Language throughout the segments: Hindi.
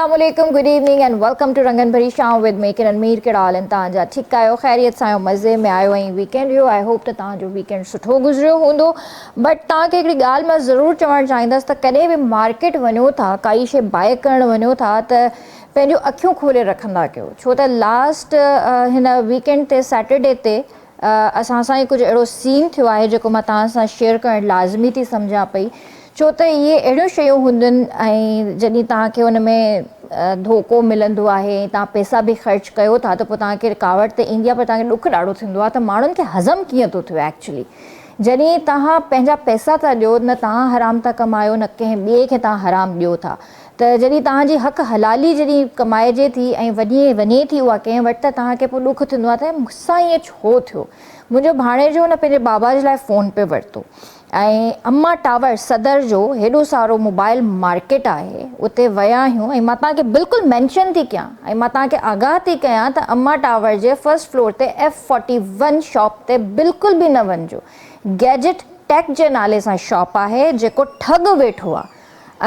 Assalamualaikum, good evening and welcome to Rangan Bhari Sham with me Kiran Meer के डाल तव्हांजा ठीकु आहियो ख़ैरियत सां आहियो मज़े में आयो ऐं वीकेंड जो आई होप त तव्हांजो वीकेंड सुठो गुज़रियो हूंदो बट तव्हांखे हिकिड़ी ॻाल्हि मां ज़रूरु चवणु चाहींदसि त कॾहिं बि मार्केट वञो था काई शइ बाय करणु वञो था त पंहिंजो अखियूं खोले रखंदा कयो छो त लास्ट हिन वीकेंड ते सैटरडे ते असां सां कुझु अहिड़ो सीन थियो आहे जेको मां तव्हां सां शेयर करणु लाज़मी थी सम्झां पई छो त इहे अहिड़ियूं शयूं हूंदियूं आहिनि ऐं जॾहिं तव्हांखे हुन में धोखो मिलंदो आहे तव्हां पैसा बि ख़र्च कयो था त पोइ तव्हांखे रुकावट त ईंदी आहे पर तव्हांखे ॾुखु ॾाढो थींदो आहे त माण्हुनि खे हज़म कीअं थो थिए एक्चुअली जॾहिं तव्हां पंहिंजा पैसा था ॾियो न तव्हां हराम था कमायो न कंहिं ॿिए खे तव्हां हराम ॾियो था त जॾहिं तव्हांजी हक़ हलाली जॾहिं कमाइजे थी ऐं वञे थी उहा कंहिं वटि त तव्हांखे पोइ ॾुखु थींदो आहे त मूंसां ईअं छो थियो मुंहिंजो भाणेजो न पंहिंजे बाबा जे लाइ फ़ोन पे वरितो ऐं अम्मा टावर सदर जो हेॾो सारो मोबाइल मार्केट आहे उते विया आहियूं ऐं मां तव्हांखे बिल्कुलु मैंशन थी कयां ऐं मां तव्हांखे आगाह थी कयां त अम्मा टावर जे फर्स्ट फ्लोर ते F41 शॉप ते बिल्कुलु बि न वञिजो गैजेट टेक जे नाले सां शॉप आहे जेको ठग वेठो आहे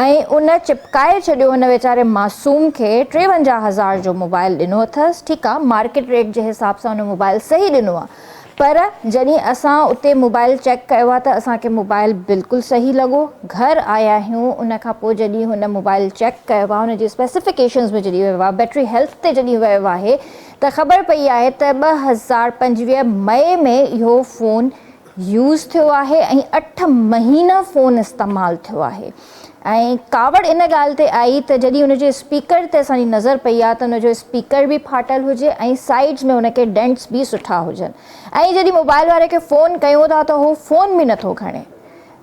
ऐं उन चिपकाए छॾियो हुन वीचारे मासूम खे 53,000 जो मोबाइल ॾिनो अथसि ठीकु आहे मार्केट रेट जे हिसाब सां हुन मोबाइल सही ॾिनो आहे पर जॾहिं असां उते मोबाइल चेक कयो आहे त असांखे मोबाइल बिल्कुलु सही लॻो घर आया आहियूं उन खां पोइ जॾहिं हुन मोबाइल चेक कयो आहे हुनजी स्पेसिफिकेशन्स में जॾहिं वियो आहे बैटरी हेल्थ ते जॾहिं वियो आहे त ख़बर पई आहे त 2025 मई में इहो फ़ोन यूज़ थियो आहे ऐं 8 महीना फ़ोन इस्तेमालु थियो आहे ऐं कावड़ इन ॻाल्हि ते आई त जॾहिं हुनजे स्पीकर ते असांजी नज़र पई आहे त हुनजो स्पीकर बि फाटल हुजे ऐं साइड्स में हुनखे डेंट्स बि सुठा हुजनि ऐं जॾहिं मोबाइल वारे खे फ़ोन कयूं था त उहो फ़ोन बि नथो खणे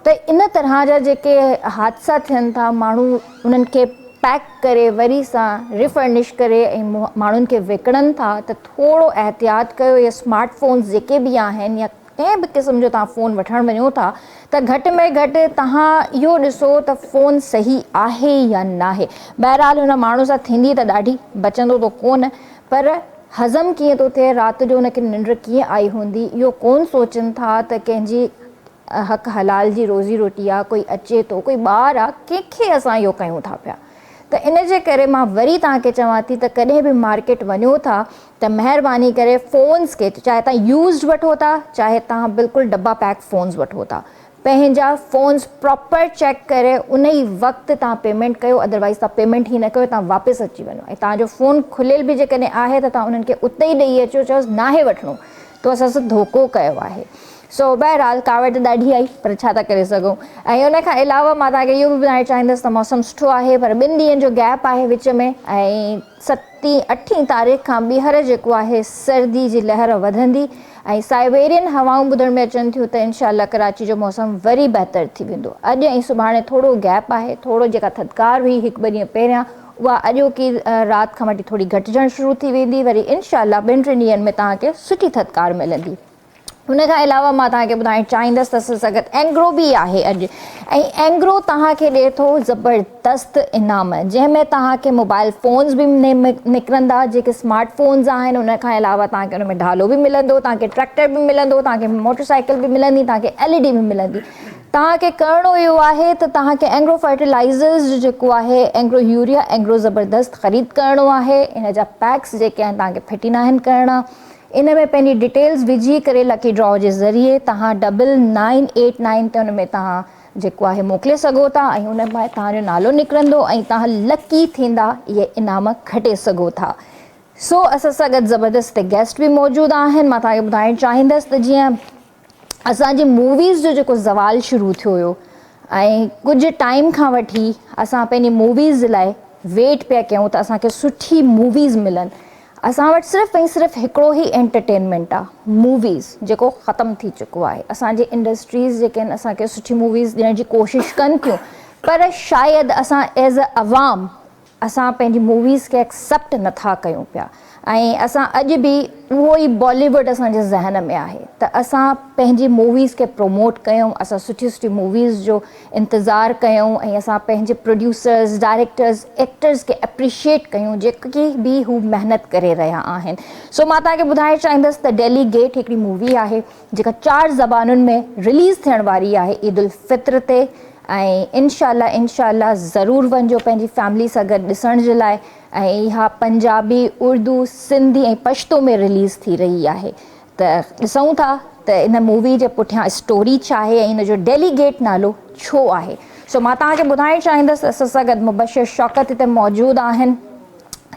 त इन तरह जा जेके हादसा थियनि था माण्हू उन्हनि खे पैक करे वरी सां रिफर्निश करे ऐं माण्हुनि खे विकिणनि था त थोरो एहतियात कयो या स्मार्टफोन्स जेके बि आहिनि या कंहिं बि क़िस्म जो तव्हां फ़ोन वठणु वञो था त घटि में घटि तव्हां इहो ॾिसो त फ़ोन सही आहे या न आहे बहरहाल हुन माण्हू सां थींदी त ॾाढी बचंदो त कोन पर हज़म कीअं थो थिए राति जो हुनखे निंड कीअं आई हूंदी इहो कोन सोचनि था त कंहिंजी हक़ हलाल जी रोज़ी रोटी आहे कोई अचे थो कोई ॿारु आहे कंहिंखे असां इहो कयूं था पिया त इन जे करे मां वरी तव्हांखे चवां थी त कॾहिं बि मार्केट वञो था त महिरबानी करे फ़ोन्स खे चाहे तव्हां यूज़्ड वठो था चाहे तव्हां बिल्कुलु डब्बा पैक फ़ोन्स वठो था पंहिंजा फ़ोन्स प्रॉपर चेक करे उन ई वक़्तु तव्हां पेमेंट कयो अदरवाइज़ तव्हां पेमेंट ई न कयो तव्हां वापसि अची वञो ऐं तव्हांजो फ़ोन खुलियल बि जेकॾहिं आहे त तव्हां उन्हनि खे उते ई ॾेई अचो चयोसि नाहे वठिणो त असां सां धोखो कयो आहे सो बहरहाल कावड़ त ॾाढी आई पर छा था करे सघूं ऐं उन खां अलावा मां तव्हांखे इहो बि ॿुधाइणु चाहींदसि त मौसम सुठो आहे पर 2 ॾींहंनि जो गैप आहे विच में ऐं 7-8 तारीख़ खां ॿीहर जेको आहे सर्दी जी लहर वधंदी ऐं साइबेरियन हवाऊं ॿुधण में अचनि थियूं त इनशाला कराची जो मौसम वरी बहितर थी वेंदो अॼु ऐं सुभाणे थोरो गैप आहे थोरो जेका थधिकार हुई 1-2 ॾींहं पहिरियां उहा अॼोकी राति खां वठी थोरी घटिजणु शुरू थी वेंदी वरी इनशाला 2-3 ॾींहंनि में तव्हांखे सुठी थधिकार मिलंदी हुन खां अलावा मां तव्हांखे ॿुधाइणु चाहींदसि त सां गॾु एंग्रो बि आहे अॼु ऐं एंग्रो तव्हांखे ॾिए थो ज़बरदस्त इनाम जंहिंमें तव्हांखे मोबाइल फ़ोन्स बि निकिरंदा जेके स्मार्ट फ़ोन्स आहिनि उन खां अलावा तव्हांखे हुन में ढालो बि मिलंदो तव्हांखे ट्रैक्टर बि मिलंदो तव्हांखे मोटरसाइकिल बि मिलंदी तव्हांखे LED बि मिलंदी तव्हांखे करिणो इहो आहे त तव्हांखे एंग्रो फर्टिलाइज़र्स जो जेको आहे एंग्रो यूरिया एंग्रो ज़बरदस्त ख़रीद करिणो आहे इन जा पैक्स जेके आहिनि तव्हांखे फिटी न आहिनि करिणा इन में पंहिंजी डिटेल्स विझी करे लकी ड्रॉ जे ज़रिए तव्हां 9989 ते हुन में तव्हां जेको आहे मोकिले सघो था ऐं हुन में तव्हांजो नालो निकिरंदो ऐं तव्हां लकी थींदा इहे इनाम खटे सघो था सो असां सां गॾु ज़बरदस्त गेस्ट बि मौजूदु आहिनि मां तव्हांखे ॿुधाइणु चाहींदसि त जीअं असांजी मूवीज़ जो जेको ज़वालु शुरू थियो हुयो ऐं कुझु टाइम खां वठी असां पंहिंजी मूवीज़ जे लाइ वेट पिया कयूं त असांखे सुठी मूवीज़ मिलनि असां वटि सिर्फ़ु ऐं सिर्फ़ु हिकिड़ो ई एंटरटेनमेंट आहे मूवीज़ जेको ख़तमु थी चुको आहे असांजी इंडस्ट्रीज़ जेके आहिनि असांखे सुठी मूवीज़ ॾियण जी कोशिशि कनि थियूं पर शायदि असां एज़ अ अवाम असां पंहिंजी मूवीज़ खे एक्सेप्ट नथा कयूं पिया ऐं असां अॼु बि उहो ई बॉलीवुड असांजे ज़हन में आहे त असां पंहिंजी मूवीज़ खे प्रमोट कयूं असां सुठी सुठी मूवीज़ जो इंतज़ारु कयूं ऐं असां पंहिंजे प्रोड्यूसर्स डायरेक्टर्स एक्टर्स खे एप्रिशिएट कयूं जेके बि हू महिनत करे रहिया आहिनि सो मां तव्हांखे ॿुधाइणु चाहींदसि त डेली गेट हिकिड़ी मूवी आहे जेका 4 ज़बानुनि में रिलीज़ थियण वारी आहे ईद उल फित्र ते ऐं इंशाल्लाह ज़रूरु वञिजो पंहिंजी फैमिली सां गॾु ॾिसण जे लाइ। ऐं इहा पंजाबी, उर्दू, सिंधी ऐं पश्तो में रिलीज़ थी रही आहे, त ॾिसूं था त इन मूवी जे पुठियां स्टोरी छा आहे ऐं इन जो डेलीगेट नालो छो आहे। सो मां तव्हांखे ॿुधाइणु चाहींदसि असां सां गॾु मुबशिर शौकत हिते मौजूदु आहिनि,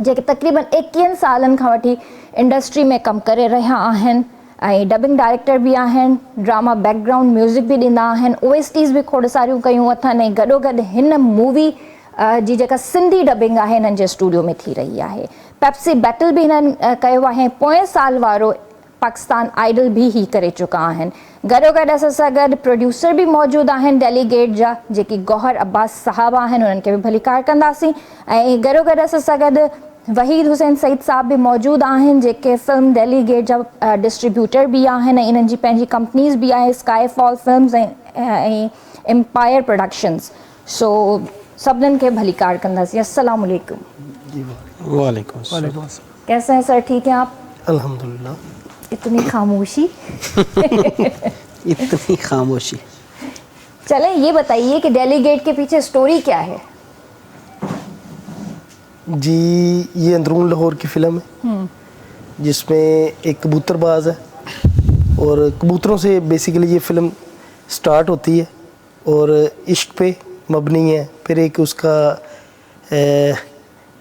जेके तक़रीबन 21 सालनि खां वठी इंडस्ट्री में कमु करे रहिया आहिनि ऐं डबिंग डायरेक्टर बि आहिनि, ड्रामा बैकग्राउंड म्यूज़िक बि ॾींदा आहिनि, OSTs बि खोड़ सारियूं कयूं अथनि ऐं गॾोगॾु हिन मूवी जी जेका सिंधी डबिंग आहे हिननि जे स्टूडियो में थी रही आहे। पेप्सी बैटल बि हिननि कयो आहे, पोएं साल वारो पाकिस्तान आइडल भी ही करे चुका आहिनि। गॾोगॾु असां सां गॾु प्रोड्यूसर बि मौजूदु आहिनि डेलीगेट जा, जेकी गौहर अब्बास साहब आहिनि, उन्हनि खे बि भली कार कंदासीं। ऐं गॾोगॾु असां सां गॾु वहीद हुसैन सईद साहब बि मौजूदु आहिनि, जेके फिल्म डेलीगेट जा डिस्ट्रीब्यूटर बि आहिनि ऐं इन्हनि जी पंहिंजी कंपनीज़ बि आहे, स्काई फॉल फिल्म्स ऐं एम्पायर प्रोडक्शंस। सो सभिनीनि खे भली कार कंदासीं। अस्सलाम वालेकुम। वालेकुम। कैसे हैं सर, ठीक हैं आप? अल्हम्दुलिल्लाह। इतनी खामोशी इतनी खामोशी। चलें ये बताइए कि डेलीगेट के पीछे स्टोरी क्या है? जी, ये अंदरून लाहौर की फ़िल्म है जिसमें एक कबूतरबाज है और कबूतरों से बेसिकली ये फ़िल्म स्टार्ट होती है और इश्क पे मबनी है। फिर एक उसका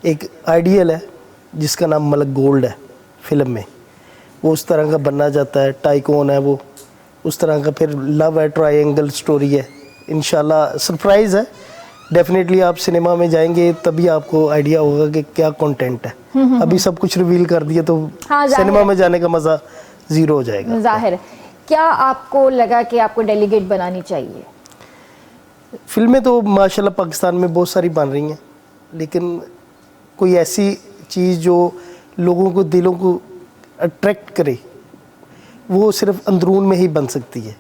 एक आइडियल है जिसका नाम मलक गोल्ड है फ़िल्म में, वो उस तरह का बनना चाहता है, टाइकून है वो, उस तरह का। फिर लव है, ट्रायंगल स्टोरी है। इंशाल्लाह सरप्राइज़ है, डेफिनेटली आप सिनेमा में जाएंगे तभी आपको आइडिया होगा कि क्या कंटेंट है। अभी सब कुछ रिवील कर दिया तो सिनेमा में जाने का मज़ा ज़ीरो हो जाएगा। जाहिर है। क्या आपको लगा कि आपको डेलीगेट बनानी चाहिए? फिल्में तो माशाल्लाह पाकिस्तान में बहुत सारी बन रही हैं, लेकिन कोई ऐसी चीज़ जो लोगों को, दिलों को अट्रैक्ट करे, वो सिर्फ अंदरून में ही बन सकती है।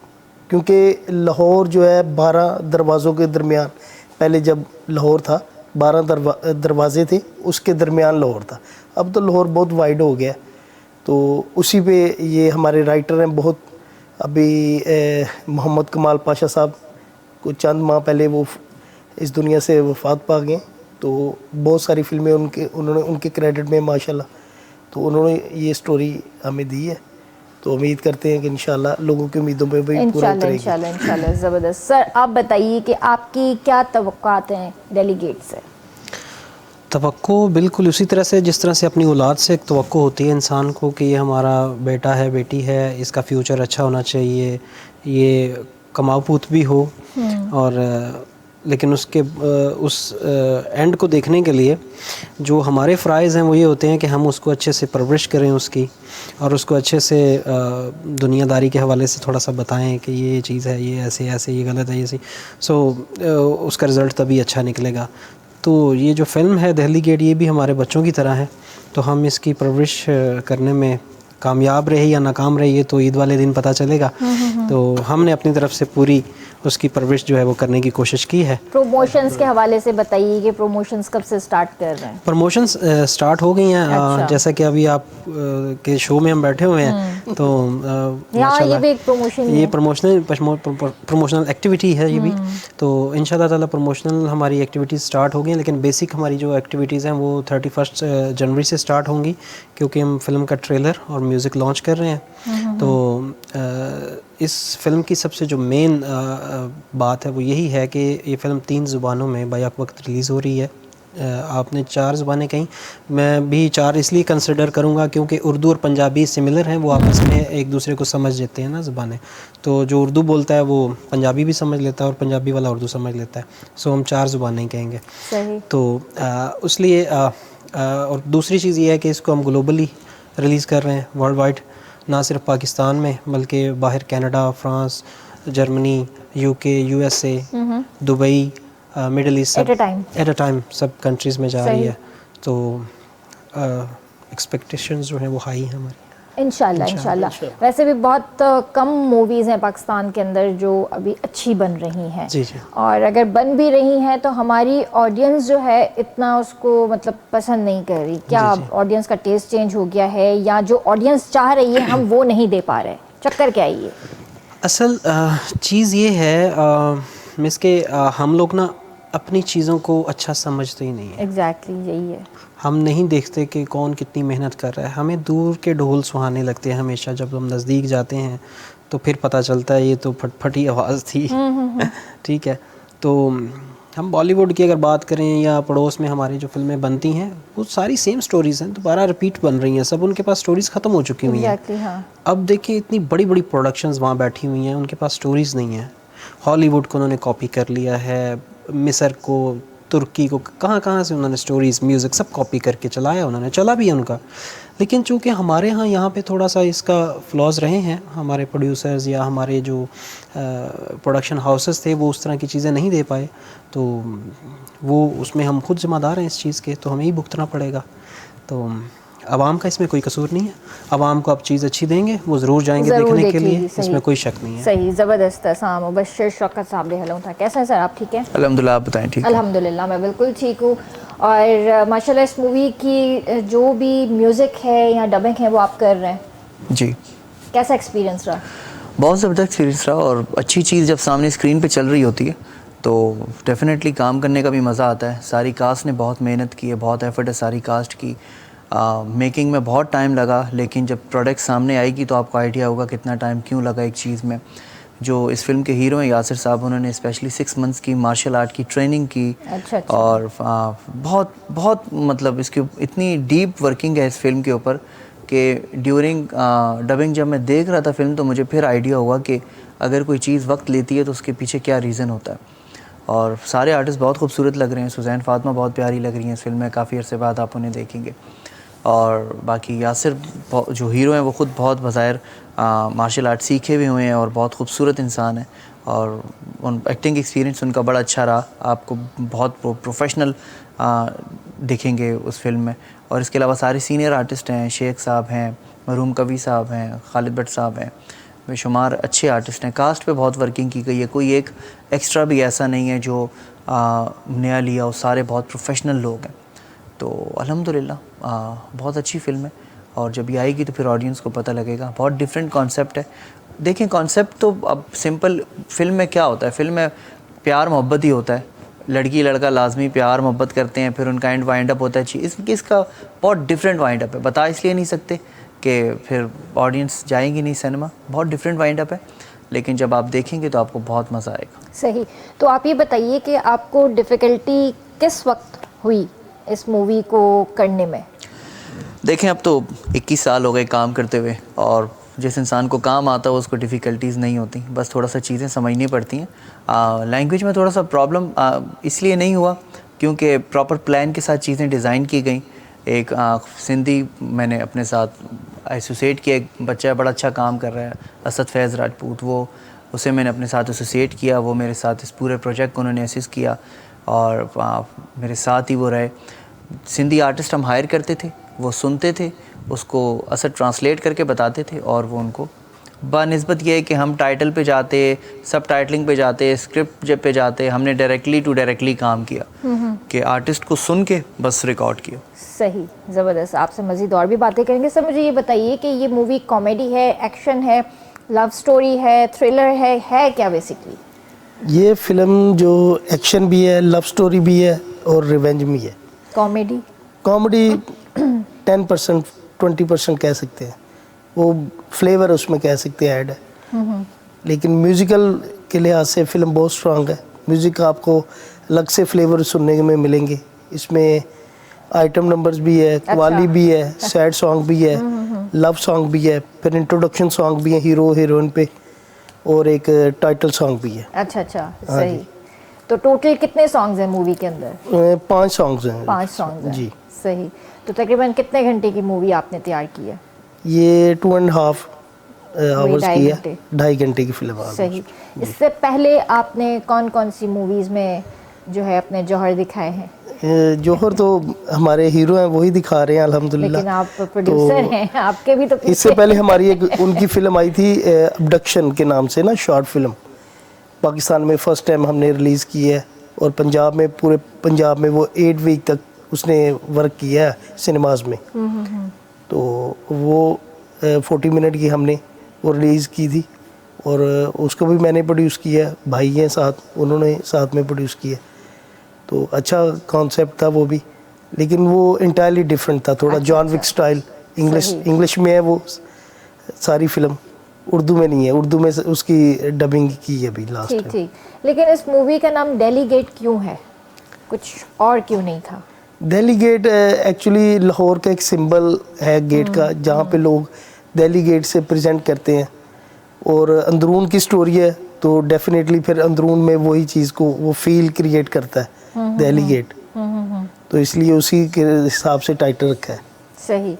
क्योंकि लाहौर जो है 12 दरवाज़ों के दरमियान, पहले जब लाहौर था 12 दरवाज़े थे, उसके दरमियान लाहौर था। अब तो लाहौर बहुत वाइड हो गया, तो उसी पे ये हमारे राइटर हैं बहुत। अभी मोहम्मद कमाल पाशा साहब को चंद माह पहले वो इस दुनिया से वफ़ात पा गए, तो बहुत सारी फिल्में उनके क्रेडिट में माशाल्लाह, तो उन्होंने ये स्टोरी हमें दी है। तो उम्मीद करते हैं कि इंशाल्लाह लोगों की उम्मीदों पे भी पूरा उतरेगी। इंशाल्लाह ज़बरदस्त। सर आप बताइए कि आपकी क्या तवक्कुआत हैं डेलीगेट से? तवक्को बिल्कुल उसी तरह से जिस तरह से अपनी औलाद से एक तवक्को होती है इंसान को कि ये हमारा बेटा है, बेटी है, इसका फ्यूचर अच्छा होना चाहिए, ये कमाऊपूत भी हो, और लेकिन उसके उस एंड को देखने के लिए जो हमारे फ़राइज़ हैं वो ये होते हैं कि हम उसको अच्छे से परवरिश करें उसकी, और उसको अच्छे से दुनियादारी के हवाले से थोड़ा सा बताएं कि ये चीज़ है, ये ऐसे ऐसे, ये गलत है, ये ऐसी। उसका रिज़ल्ट तभी अच्छा निकलेगा। तो ये जो फ़िल्म है डेलीगेट, ये भी हमारे बच्चों की तरह है, तो हम इसकी परवरिश करने में कामयाब रहे या नाकाम रहे ये तो ईद वाले दिन पता चलेगा। तो हमने अपनी तरफ से पूरी उसकी परवरिश जो है वो करने की कोशिश की है। प्रमोशंस के हवाले से बताइए कि प्रमोशंस कब से स्टार्ट कर रहे हैं? प्रमोशंस स्टार्ट हो गई हैं। अच्छा। जैसा कि अभी आप के शो में हम बैठे हुए हैं, तो ये भी एक प्रमोशन, ये प्रमोशनल एक्टिविटी है ये भी। तो इंशाल्लाह ताला प्रमोशनल हमारी एक्टिविटीज़ स्टार्ट हो गई हैं, लेकिन बेसिक हमारी जो एक्टिविटीज़ हैं वो 31 जनवरी से स्टार्ट होंगी, क्योंकि हम फिल्म का ट्रेलर और म्यूज़िक लॉन्च कर रहे हैं। तो इस फिल्म की सबसे जो मेन बात है वो यही है कि ये फ़िल्म 3 ज़ुबानों में बैक वक्त रिलीज़ हो रही है। आपने 4 ज़ुबानें कहीं, मैं भी 4 इसलिए कंसिडर करूँगा क्योंकि उर्दू और पंजाबी सिमिलर हैं, वो आपस में एक दूसरे को समझ लेते हैं ना ज़ुबानें। तो जो उर्दू बोलता है वो पंजाबी भी समझ लेता है और पंजाबी वाला उर्दू समझ लेता है। सो हम 4 ज़ुबानें कहेंगे। सही। तो इसलिए और दूसरी चीज़ ये है कि इसको हम ग्लोबली रिलीज़ कर रहे हैं, वर्ल्ड वाइड, ना सिर्फ पाकिस्तान में बल्कि बाहर Canada, France, Germany, UK, USA, Dubai, middle east, at a time सब कंट्रीज़ में जा रही है। तो एक्सपेक्टेशंस जो हैं वो हाई हैं हमारी। इंशाल्लाह। वैसे भी बहुत कम मूवीज़ हैं पाकिस्तान के अंदर जो अभी अच्छी बन रही हैं। जी। और अगर बन भी रही हैं तो हमारी ऑडियंस जो है इतना उसको मतलब पसंद नहीं कर रही। क्या ऑडियंस का टेस्ट चेंज हो गया है, या जो ऑडियंस चाह रही है हम वो नहीं दे पा रहे? चक्कर क्या है ये? असल चीज़ ये है मिस के हम लोग ना अपनी चीज़ों को अच्छा समझते ही नहीं है। एग्जैक्टली यही है। हम नहीं देखते कि कौन कितनी मेहनत कर रहा है। हमें दूर के ढोल सुहाने लगते हैं हमेशा, जब हम नज़दीक जाते हैं तो फिर पता चलता है ये तो फटफटी आवाज़ थी। ठीक है, तो हम बॉलीवुड की अगर बात करें या पड़ोस में हमारी जो फिल्में बनती हैं वो सारी सेम स्टोरीज़ हैं, दोबारा रिपीट बन रही हैं सब। उनके पास स्टोरीज़ ख़त्म हो चुकी हुई हैं। एग्जैक्टली हाँ। अब देखिए इतनी बड़ी बड़ी प्रोडक्शंस वहाँ बैठी हुई हैं, उनके पास स्टोरीज़ नहीं हैं। हॉलीवुड को उन्होंने कॉपी कर लिया है, मिस्र को, तुर्की को, कहाँ कहाँ से उन्होंने स्टोरीज़, म्यूज़िक सब कॉपी करके चलाया उन्होंने, चला भी है उनका। लेकिन चूँकि हमारे यहाँ पे थोड़ा सा इसका फ्लॉज रहे हैं, हमारे प्रोड्यूसर्स या हमारे जो प्रोडक्शन हाउसेस थे वो उस तरह की चीज़ें नहीं दे पाए, तो वो उसमें हम खुद ज़िम्मेदार हैं इस चीज़ के, तो हमें ही भुगतना पड़ेगा। तो आवाम का इसमें कोई कसूर नहीं है। आवाम को आप चीज़ अच्छी देंगे वो ज़रूर जाएंगे ज़रूर देखने के देखेगी, लिए, सही। इसमें कोई शक नहीं है। सही, ज़बरदस्त है। साम मुबश्शिर शौकत साहब दे हलों था। कैसे हैं सर आप, ठीक है? अल्हम्दुलिल्लाह, आप बताएं ठीक है? अल्हम्दुलिल्लाह मैं बिल्कुल ठीक हूँ। और माशाल्लाह इस मूवी की जो भी म्यूज़िक है या डबिंग है वो आप कर रहे हैं, जी, कैसा एक्सपीरियंस रहा? बहुत ज़बरदस्त एक्सपीरियंस रहा। और अच्छी चीज़ जब सामने स्क्रीन पे चल रही होती है तो डेफिनेटली काम करने का भी मज़ा आता है। सारी कास्ट ने बहुत मेहनत की है, बहुत एफर्ट है सारी कास्ट की। मेकिंग में बहुत टाइम लगा, लेकिन जब प्रोडक्ट सामने आएगी तो आपको आइडिया होगा कितना टाइम क्यों लगा एक चीज़ में। जो इस फिल्म के हीरो हैं यासिर साहब, उन्होंने स्पेशली 6 मंथ्स की मार्शल आर्ट की ट्रेनिंग की। अच्छा। और बहुत बहुत मतलब इसकी इतनी डीप वर्किंग है इस फिल्म के ऊपर कि ड्यूरिंग डबिंग जब मैं देख रहा था फिल्म तो मुझे फिर आइडिया हुआ कि अगर कोई चीज़ वक्त लेती है तो उसके पीछे क्या रीज़न होता है। और सारे आर्टिस्ट बहुत खूबसूरत लग रहे हैं। सुजैन फातिमा बहुत प्यारी लग रही हैं इस फिल्म में, काफ़ी अरसे बाद आप उन्हें देखेंगे। और बाकी यासिर जो हीरो हैं वो ख़ुद बहुत बज़ाहिर मार्शल आर्ट सीखे भी हुए हैं और बहुत खूबसूरत इंसान है। और उन एक्टिंग एक्सपीरियंस उनका बड़ा अच्छा रहा, आपको बहुत प्रोफेशनल दिखेंगे उस फिल्म में। और इसके अलावा सारे सीनियर आर्टिस्ट हैं, शेख साहब हैं, मरूम कवी साहब हैं, खालिद भट्ट साहब हैं, बेशुमार अच्छे आर्टिस्ट हैं। कास्ट पे बहुत वर्किंग की गई है, कोई एक एक्स्ट्रा भी ऐसा नहीं है जो नया लिया हो, सारे बहुत प्रोफेशनल लोग हैं। तो अल्हम्दुलिल्लाह बहुत अच्छी फ़िल्म है। और जब ये आएगी तो फिर ऑडियंस को पता लगेगा। बहुत डिफरेंट कॉन्सेप्ट है। देखें कॉन्सेप्ट तो अब सिंपल, फ़िल्म में क्या होता है, फ़िल्म में प्यार मोहब्बत ही होता है। लड़की लड़का लाजमी प्यार मोहब्बत करते हैं, फिर उनका एंड वाइंड अप होता है। इसका बहुत डिफरेंट वाइंड अप है, बता इसलिए नहीं सकते कि फिर ऑडियंस जाएंगी नहीं सिनेमा। बहुत डिफरेंट वाइंड अप है, लेकिन जब आप देखेंगे तो आपको बहुत मज़ा आएगा। सही। तो आप ये बताइए कि आपको डिफ़िकल्टी किस वक्त हुई इस मूवी को करने में? देखें अब तो 21 साल हो गए काम करते हुए, और जिस इंसान को काम आता है उसको डिफ़िकल्टीज़ नहीं होती, बस थोड़ा सा चीज़ें समझनी पड़ती हैं। लैंग्वेज में थोड़ा सा प्रॉब्लम इसलिए नहीं हुआ क्योंकि प्रॉपर प्लान के साथ चीज़ें डिज़ाइन की गई। एक सिंधी मैंने अपने साथ एसोसिएट किया, एक बच्चा बड़ा अच्छा काम कर रहा है, असद फैज़ राजपूत, वो उसे मैंने अपने साथ एसोसिएट किया। वो मेरे साथ इस पूरे प्रोजेक्ट को उन्होंने असिस्ट किया और मेरे साथ ही वो रहे। सिंधी आर्टिस्ट हम हायर करते थे, वो सुनते थे, उसको असर ट्रांसलेट करके बताते थे, और वो उनको बानिस्बत ये है कि हम टाइटल पे जाते, सब टाइटलिंग पे जाते, स्क्रिप्ट जब पे जाते, हमने डायरेक्टली टू डायरेक्टली काम किया कि आर्टिस्ट को सुन के बस रिकॉर्ड किया। सही, ज़बरदस्त। आपसे मज़ीद और भी बातें करेंगे। सर मुझे ये बताइए कि ये मूवी कॉमेडी है, एक्शन है, लव स्टोरी है, थ्रिलर है क्या बेसिकली? ये फिल्म जो एक्शन भी है, लव स्टोरी भी है और रिवेंज भी है। कॉमेडी 10% 20% कह सकते हैं, वो फ्लेवर उसमें कह सकते हैं ऐड है। लेकिन म्यूज़िकल के लिहाज से फिल्म बहुत स्ट्रांग है। म्यूज़िक आपको अलग से फ्लेवर सुनने में मिलेंगे। इसमें आइटम नंबर्स भी है, कव्वाली भी है, सैड सॉन्ग भी है, लव सॉन्ग भी है, फिर इंट्रोडक्शन सॉन्ग भी है हीरो हीरोइन पे, और एक टाइटल सॉन्ग भी है। अच्छा, सही। तो टोटल कितने सॉन्ग्स हैं मूवी के अंदर? 5 सॉन्ग्स हैं। 5 सॉन्ग्स हैं जी। सही। तो तकरीबन कितने घंटे की मूवी आपने तैयार की है? ये 2.5 आवर्स की है, 2.5 घंटे की फिल्म है। सही। इससे पहले आपने कौन कौन सी मूवीज़ में जो है अपने जौहर दिखाए हैं? जौहर तो हमारे हीरो हैं, वही दिखा रहे हैं अल्हम्दुलिल्लाह। लेकिन आप प्रोड्यूसर हैं, आपके भी तो इससे पहले हमारी एक उनकी फ़िल्म आई थी अबडक्शन के नाम से ना, शॉर्ट फिल्म, पाकिस्तान में फ़र्स्ट टाइम हमने रिलीज़ की है, और पंजाब में, पूरे पंजाब में वो 8 वीक तक उसने वर्क किया है सिनेमाज में। तो वो 40 मिनट की हमने वो रिलीज़ की थी, और उसको भी मैंने प्रोड्यूस किया, भाई हैं साथ, उन्होंने साथ में प्रोड्यूस किया। तो अच्छा कॉन्सेप्ट था वो भी, लेकिन वो इंटायरली डिफरेंट था, थोड़ा जॉन विक स्टाइल। इंग्लिश में है वो सारी फिल्म, उर्दू में नहीं है। उर्दू में उसकी डबिंग की है अभी लास्ट ठीक टाइम। ठीक। लेकिन इस मूवी का नाम दिल्ली गेट क्यों है, कुछ और क्यों नहीं था? दिल्ली गेट एक्चुअली लाहौर का एक सिंबल है गेट का, जहाँ पे लोग दिल्ली गेट से प्रेजेंट करते हैं, और अंदरून की स्टोरी है तो डेफिनेटली फिर अंदरून में वही चीज़ को वो फील क्रिएट करता है दिल्ली गेट, तो इसलिए उसी के हिसाब से टाइटल रखा है। सही।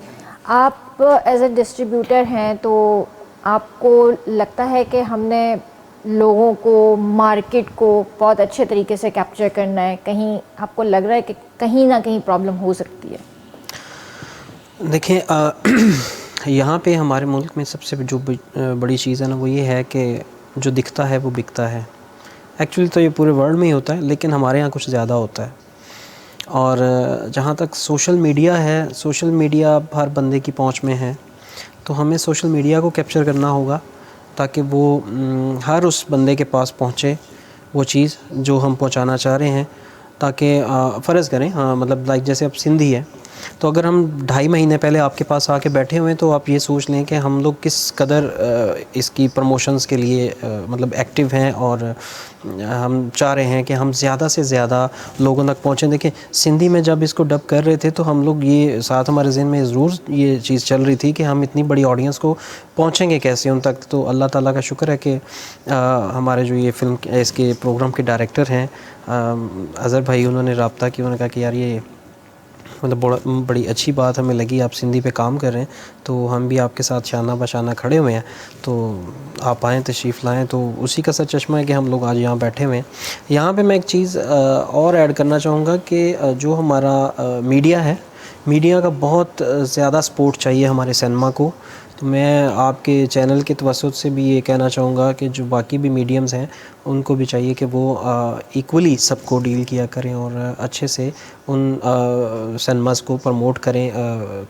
आप एज ए डिस्ट्रीब्यूटर हैं तो आपको लगता है कि हमने लोगों को, मार्केट को बहुत अच्छे तरीके से कैप्चर करना है, कहीं आपको लग रहा है कि कहीं ना कहीं प्रॉब्लम हो सकती है? देखिए यहाँ पे हमारे मुल्क में सबसे जो बड़ी चीज़ है ना वो ये है कि जो दिखता है वो बिकता है। एक्चुअली तो ये पूरे वर्ल्ड में ही होता है, लेकिन हमारे यहाँ कुछ ज़्यादा होता है। और जहाँ तक सोशल मीडिया है, सोशल मीडिया हर बंदे की पहुँच में है, तो हमें सोशल मीडिया को कैप्चर करना होगा ताकि वो हर उस बंदे के पास पहुँचे वो चीज़ जो हम पहुँचाना चाह रहे हैं। ताकि फ़र्ज़ करें, हाँ मतलब लाइक जैसे अब सिंधी है, तो अगर हम 2.5 महीने पहले आपके पास आके बैठे हुए हैं तो आप ये सोच लें कि हम लोग किस कदर इसकी प्रमोशंस के लिए मतलब एक्टिव हैं, और हम चाह रहे हैं कि हम ज़्यादा से ज़्यादा लोगों तक पहुँचें। देखिए सिंधी में जब इसको डब कर रहे थे तो हम लोग ये साथ हमारे ज़हन में ज़रूर ये चीज़ चल रही थी कि हम इतनी बड़ी ऑडियंस को पहुँचेंगे कैसे उन तक। तो अल्लाह ताला का शुक्र है कि हमारे जो ये फ़िल्म इसके प्रोग्राम के डायरेक्टर हैं अज़हर भाई, उन्होंने रब्ता किया, उन्होंने कहा कि यार ये मतलब बड़ी अच्छी बात हमें लगी, आप सिंधी पे काम कर रहे हैं, तो हम भी आपके साथ शाना बशाना खड़े हुए हैं, तो आप आएँ तशरीफ़ लाएँ। तो उसी का सर चश्मा है कि हम लोग आज यहाँ बैठे हुए हैं। यहाँ पे मैं एक चीज़ और ऐड करना चाहूँगा कि जो हमारा मीडिया है, मीडिया का बहुत ज़्यादा सपोर्ट चाहिए हमारे सिनेमा को। तो मैं आपके चैनल के तवस्सुत से भी ये कहना चाहूँगा कि जो बाकी भी मीडियम्स हैं उनको भी चाहिए कि वो इक्वली सबको डील किया करें और अच्छे से उन सिनेमास को प्रमोट करें,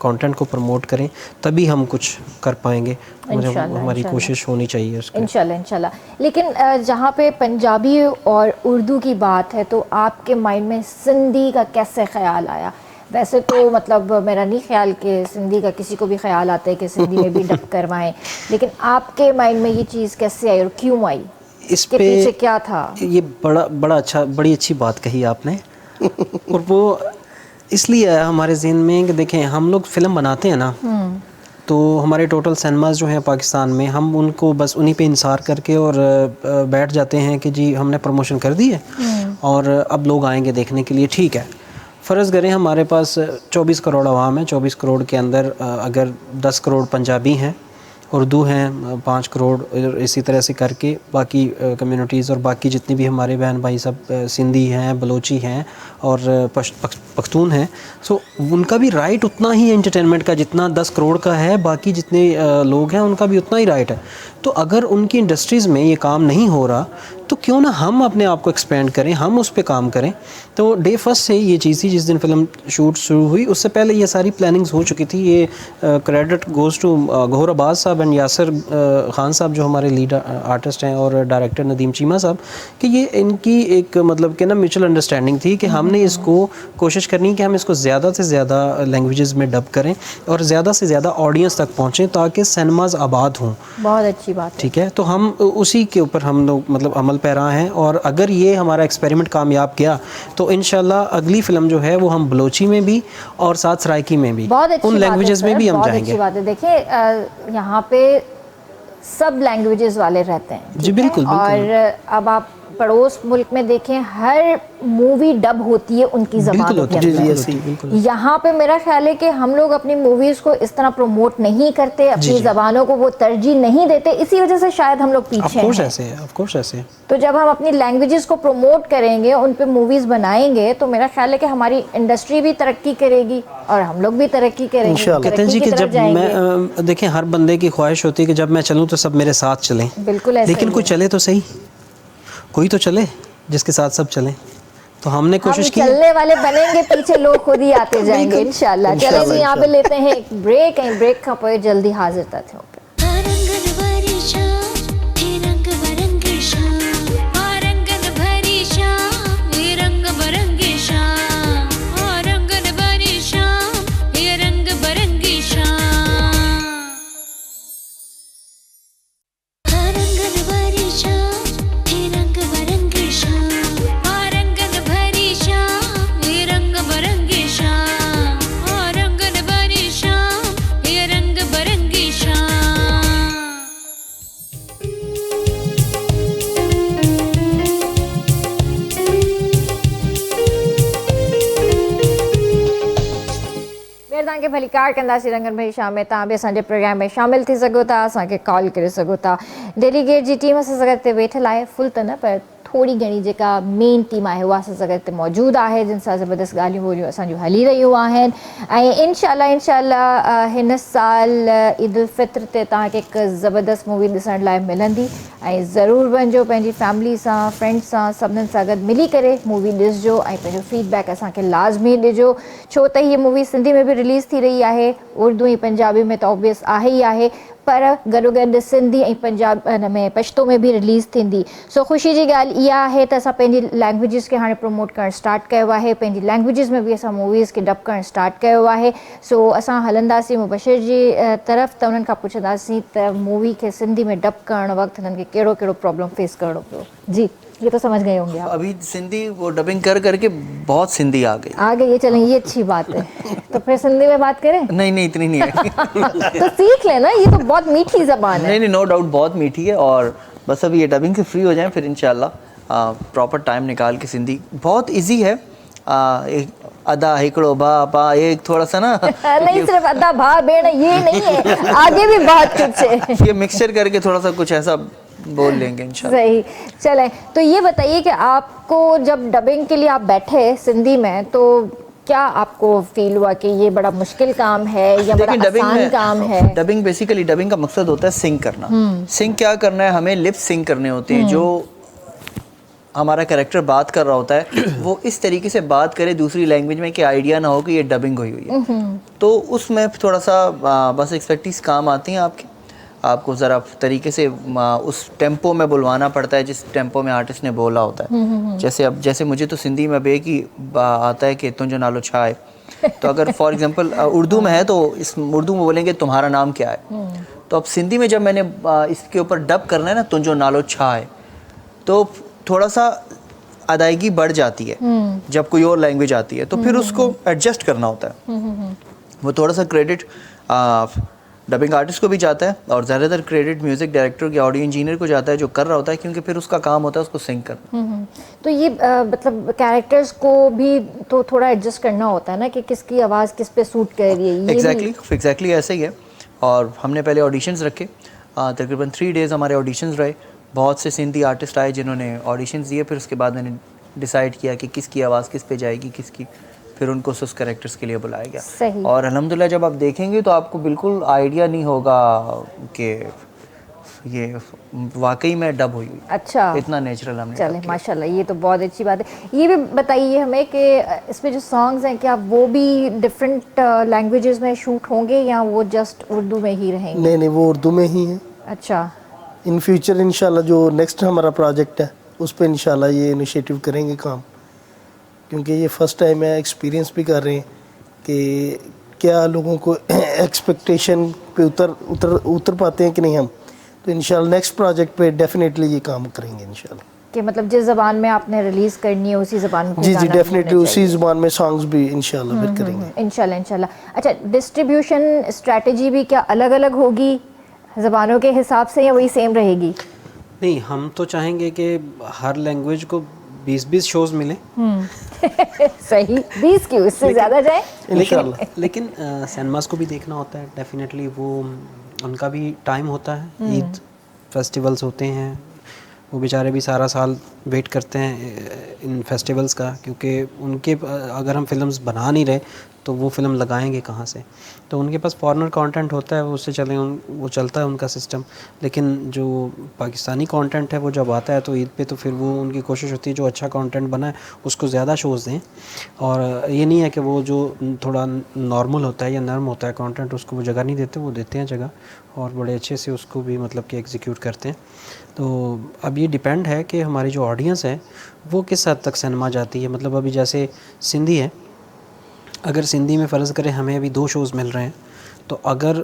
कंटेंट को प्रमोट करें, तभी हम कुछ कर पाएंगे। हमारी कोशिश होनी चाहिए उसके। इंशाल्लाह। लेकिन जहाँ पे पंजाबी और उर्दू की बात है तो आपके माइंड में सिंधी का कैसे ख्याल आया? वैसे तो मतलब मेरा नहीं ख्याल कि सिंधी का किसी को भी ख्याल आता है कि सिंधी में भी डब करवाएं, लेकिन आपके माइंड में ये चीज़ कैसे आई और क्यों आई? इसके पीछे क्या था? ये बड़ी अच्छी बात कही आपने और वो इसलिए आया हमारे ज़हन में कि देखें हम लोग फ़िल्म बनाते हैं ना, तो हमारे टोटल सिनेमास जो हैं पाकिस्तान में, हम उनको बस उन्हीं पे इंसार करके और बैठ जाते हैं कि जी हमने प्रमोशन कर दी है और अब लोग आएंगे देखने के लिए। ठीक है, फ़र्ज़ करें हमारे पास 24 करोड़ आवाम है, 24 करोड़ के अंदर अगर 10 करोड़ पंजाबी हैं, उर्दू हैं 5 करोड़, इसी तरह से करके बाकी कम्युनिटीज़ और बाकी जितनी भी हमारे बहन भाई सब सिंधी हैं, बलोची हैं और पख्तून हैं, सो उनका भी राइट उतना ही एंटरटेनमेंट का जितना 10 करोड़ का है, बाकी जितने लोग हैं उनका भी उतना ही राइट है। तो अगर उनकी इंडस्ट्रीज़ में ये काम नहीं हो रहा तो क्यों ना हम अपने आप को एक्सपेंड करें, हम उस पर काम करें। तो डे फर्स्ट से ये चीज़ थी, जिस दिन फिल्म शूट शुरू हुई उससे पहले ये सारी प्लानिंग्स हो चुकी थी। ये credit goes to Gauhar Abbas साहब एंड यासर खान साहब जो हमारे लीड आर्टिस्ट हैं और डायरेक्टर नदीम चीमा साहब, कि ये इनकी एक मतलब कि ना म्यूचुअल अंडरस्टैंडिंग थी कि हमने इसको कोशिश करनी कि हम इसको ज़्यादा से ज़्यादा लैंग्वेजेस में डब करें और ज़्यादा से ज़्यादा ऑडियंस तक पहुँचें ताकि सिनेमाज आबाद हों। बहुत अच्छी बात है। ठीक है, तो हम उसी के ऊपर हम लोग मतलब अमल पैरा हैं, और अगर ये हमारा एक्सपेरिमेंट कामयाब गया तो इंशाल्लाह अगली फ़िल्म जो है वो हम बलोची में भी और साथ सराइकी में भी, उन लैंग्वेजेस में भी हम जाएंगे। अच्छी बात है। देखिए यहाँ पे सब लैंग्वेजेस वाले रहते हैं, जी बिल्कुल, और अब आप पड़ोस मुल्क में देखें हर मूवी डब होती है उनकी ज़बानों के अंदर। यहाँ पे मेरा ख्याल है कि हम लोग अपनी मूवीज़ को इस तरह प्रमोट नहीं करते, अपनी ज़बानों को वो तरजीह नहीं देते, इसी वजह से शायद हम लोग पीछे हैं। ऑफ कोर्स ऐसे। तो जब हम अपनी लैंग्वेजेस को प्रमोट करेंगे, उन पे मूवीज़ बनाएंगे, तो मेरा ख्याल है कि हमारी इंडस्ट्री भी तरक्की करेगी और हम लोग भी तरक्की करेंगे। कहते हैं जी कि जब मैं देखें हर बंदे की ख्वाहिश होती है कि जब मैं चलूँ तो सब मेरे साथ चलें। बिल्कुल ऐसा। लेकिन कोई चले तो सही, कोई तो चले जिसके साथ सब चलें। तो हमने कोशिश की, चलने वाले बनेंगे, पीछे लोग खुद ही आते जाएंगे इंशाल्लाह। चलिए जी यहाँ पे लेते हैं एक ब्रेक का पे जल्दी हाजिर था। तव्हांखे भली कार कंदासीं रंगन भरी शाम में। तव्हां बि असांजे प्रोग्राम में शामिल थी सघो था, असांखे कॉल करे सघो था। डेलीगेट जी टीम असां सां गॾु हिते वेठल आहे, फुल त न पर थोड़ी घणी जेका मेन टीम आहे उहा असां सां गॾु हिते मौजूदु आहे, जिन सां ज़बरदस्त ॻाल्हियूं ॿोलियूं असांजूं हली रहियूं आहिनि। ऐं इंशाल्लाह हिन साल ईद उल फित्र ते तव्हांखे हिकु ज़बरदस्त मूवी ॾिसण लाइ मिलंदी ऐं ज़रूरु वञिजो, पंहिंजी फैमिली सां, फ्रेंड्स सां, सभिनीनि सां गॾु मिली करे मूवी ॾिसजो ऐं पंहिंजो फीडबैक असांखे लाज़मी ॾिजो। छो त हीअ मूवी सिंधी में बि रिलीज़ थी रही आहे, उर्दू ऐं पंजाबी में त ऑब्वियस आहे ई आहे, पर गॾोगॾु सिंधी ऐं पंजाब हिन में पश्तो में बि रिलीज़ थींदी। सो ख़ुशी जी ॻाल्हि इहा आहे त असां पंहिंजी लैंग्वेजिस खे हाणे प्रमोट करणु स्टार्ट कयो आहे, पंहिंजी लैंग्वेजिस में बि असां मूवीज़ खे डब करणु स्टार्ट कयो आहे। सो असां हलंदासीं मुबशिर जी तरफ़, त उन्हनि खां पुछंदासीं त मूवी खे सिंधी में डब करणु वक़्तु हिननि खे कहिड़ो कहिड़ो प्रॉब्लम फेस करणो पियो। जी, ये तो समझ गए होंगे आप। अभी सिंधी वो डबिंग कर करके बहुत सिंधी आ गई। आ गई, ये चलें, ये अच्छी बात है। तो फिर सिंधी में बात करें? नहीं नहीं, इतनी नहीं है। तो सीख लेना, ये तो बहुत मीठी ज़बान है। नहीं नहीं, नो डाउट बहुत मीठी है, और बस अभी ये डबिंग से फ्री हो जाएं फिर इंशाल्लाह प्रॉपर टाइम निकाल के सिंधी बहुत इजी है। एक अदा हिकड़ो भा पा, ये थोड़ा सा ना नहीं सिर्फ अदा भा बेण ये नहीं है, आगे भी बहुत कुछ है। ये मिक्सचर करके थोड़ा सा कुछ ऐसा बोल लेंगे इंशाल्लाह। सही, चलें। तो ये बताइए कि आपको जब डबिंग के लिए आप बैठे सिंधी में, तो क्या आपको फील हुआ कि ये बड़ा मुश्किल काम है या बड़ा आसान काम है? डबिंग बेसिकली, डबिंग का मकसद होता है सिंग करना। सिंग क्या करना है, हमें लिप सिंग करने होते हैं। जो हमारा कैरेक्टर बात कर रहा होता है वो इस तरीके से बात करे दूसरी लैंग्वेज में कि आइडिया ना हो कि ये डबिंग हुई हुई है। तो उसमें थोड़ा सा बस एक्सपर्टीज काम आती हैं आपको ज़रा तरीके से उस टेम्पो में बुलवाना पड़ता है जिस टेम्पो में आर्टिस्ट ने बोला होता है। जैसे मुझे तो सिंधी में बे की आता है कि तुझो नालो छा है, तो अगर फॉर एग्जांपल उर्दू में है तो इस उर्दू में बोलेंगे तुम्हारा नाम क्या है। तो अब सिंधी में जब मैंने इसके ऊपर डब करना है ना, तुझो नालो छा है, तो थोड़ा सा अदायगी बढ़ जाती है। जब कोई और लैंग्वेज आती है तो फिर उसको एडजस्ट करना होता है। वो थोड़ा सा क्रेडिट डबिंग आर्टिस्ट को भी जाता है और ज़्यादातर क्रेडिट म्यूज़िक डायरेक्टर या ऑडियो इंजीनियर को जाता है जो कर रहा होता है, क्योंकि फिर उसका काम होता है उसको सिंग करना। तो ये मतलब कैरेक्टर्स को भी तो थोड़ा एडजस्ट करना होता है ना कि किसकी आवाज़ किस पे सूट कर रही है। एग्जैक्टली ऐसे ही है। और हमने पहले ऑडिशंस रखे, तकरीबन 3 डेज़ हमारे ऑडिशंस रहे। बहुत से सिंधी आर्टिस्ट आए जिन्होंने ऑडिशंस दिए, फिर उसके बाद मैंने डिसाइड किया कि किसकी आवाज़ किस पे जाएगी, किसकी, फिर उनको उस कैरेक्टर्स के लिए बुलाया गया। सही। और अल्हम्दुलिल्लाह जब आप देखेंगे तो आपको बिल्कुल आइडिया नहीं होगा कि ये वाकई में डब हुई। अच्छा, इतना नेचुरल हमने। चले माशाल्लाह, ये तो बहुत अच्छी बात है। ये भी बताइए हमें कि इसमें जो सॉन्ग्स हैं क्या वो भी डिफरेंट लैंग्वेजेस में शूट होंगे या वो जस्ट उर्दू में ही रहेंगे? नहीं, वो उर्दू में ही है। अच्छा। इन फ्यूचर इंशाल्लाह जो नेक्स्ट हमारा प्रोजेक्ट है उस पर इंशाल्लाह ये इनिशिएटिव करेंगे काम, क्योंकि ये फर्स्ट टाइम है, एक्सपीरियंस भी कर रहे हैं कि क्या लोगों को एक्सपेक्टेशन पे उतर पाते हैं कि नहीं हम। तो इंशाल्लाह नेक्स्ट प्रोजेक्ट पे डेफिनेटली ये काम करेंगे इंशाल्लाह। कि मतलब जिस ज़बान में आपने रिलीज़ करनी है उसी ज़बान में जी डेफिनेटली उसी ज़बान में सॉन्ग्स भी इंशाल्लाह फिर करेंगे इंशाल्लाह। अच्छा, डिस्ट्रीब्यूशन स्ट्रैटेजी भी क्या अलग अलग होगी ज़बानों के हिसाब से या वही सेम रहेगी? नहीं, हम तो चाहेंगे कि हर लैंग्वेज को 20-20 शोज़ मिले। सही, 20 क्यों, इससे ज़्यादा जाए इंशाल्लाह। लेकिन सिनेमास को भी देखना होता है डेफिनेटली, वो उनका भी टाइम होता है। ईद फेस्टिवल्स होते हैं, वो बेचारे भी सारा साल वेट करते हैं इन फेस्टिवल्स का, क्योंकि उनके अगर हम फिल्म्स बना नहीं रहे तो वो फिल्म लगाएंगे कहाँ से। तो उनके पास फॉरेनर कंटेंट होता है, वो उससे वो चलता है उनका सिस्टम। लेकिन जो पाकिस्तानी कंटेंट है वो जब आता है तो ईद पे, तो फिर वो उनकी कोशिश होती है जो अच्छा कंटेंट बना है उसको ज़्यादा शोज़ दें। और ये नहीं है कि वो जो थोड़ा नॉर्मल होता है या नर्म होता है कंटेंट उसको वो जगह नहीं देते, वो देते हैं जगह और बड़े अच्छे से उसको भी मतलब कि एग्जीक्यूट करते हैं। तो अब ये डिपेंड है कि हमारी जो ऑडियंस है वो किस हद तक सिनेमा जाती है। मतलब अभी जैसे सिंधी है, अगर सिंधी में फ़र्ज़ करें हमें अभी 2 शोज़ मिल रहे हैं, तो अगर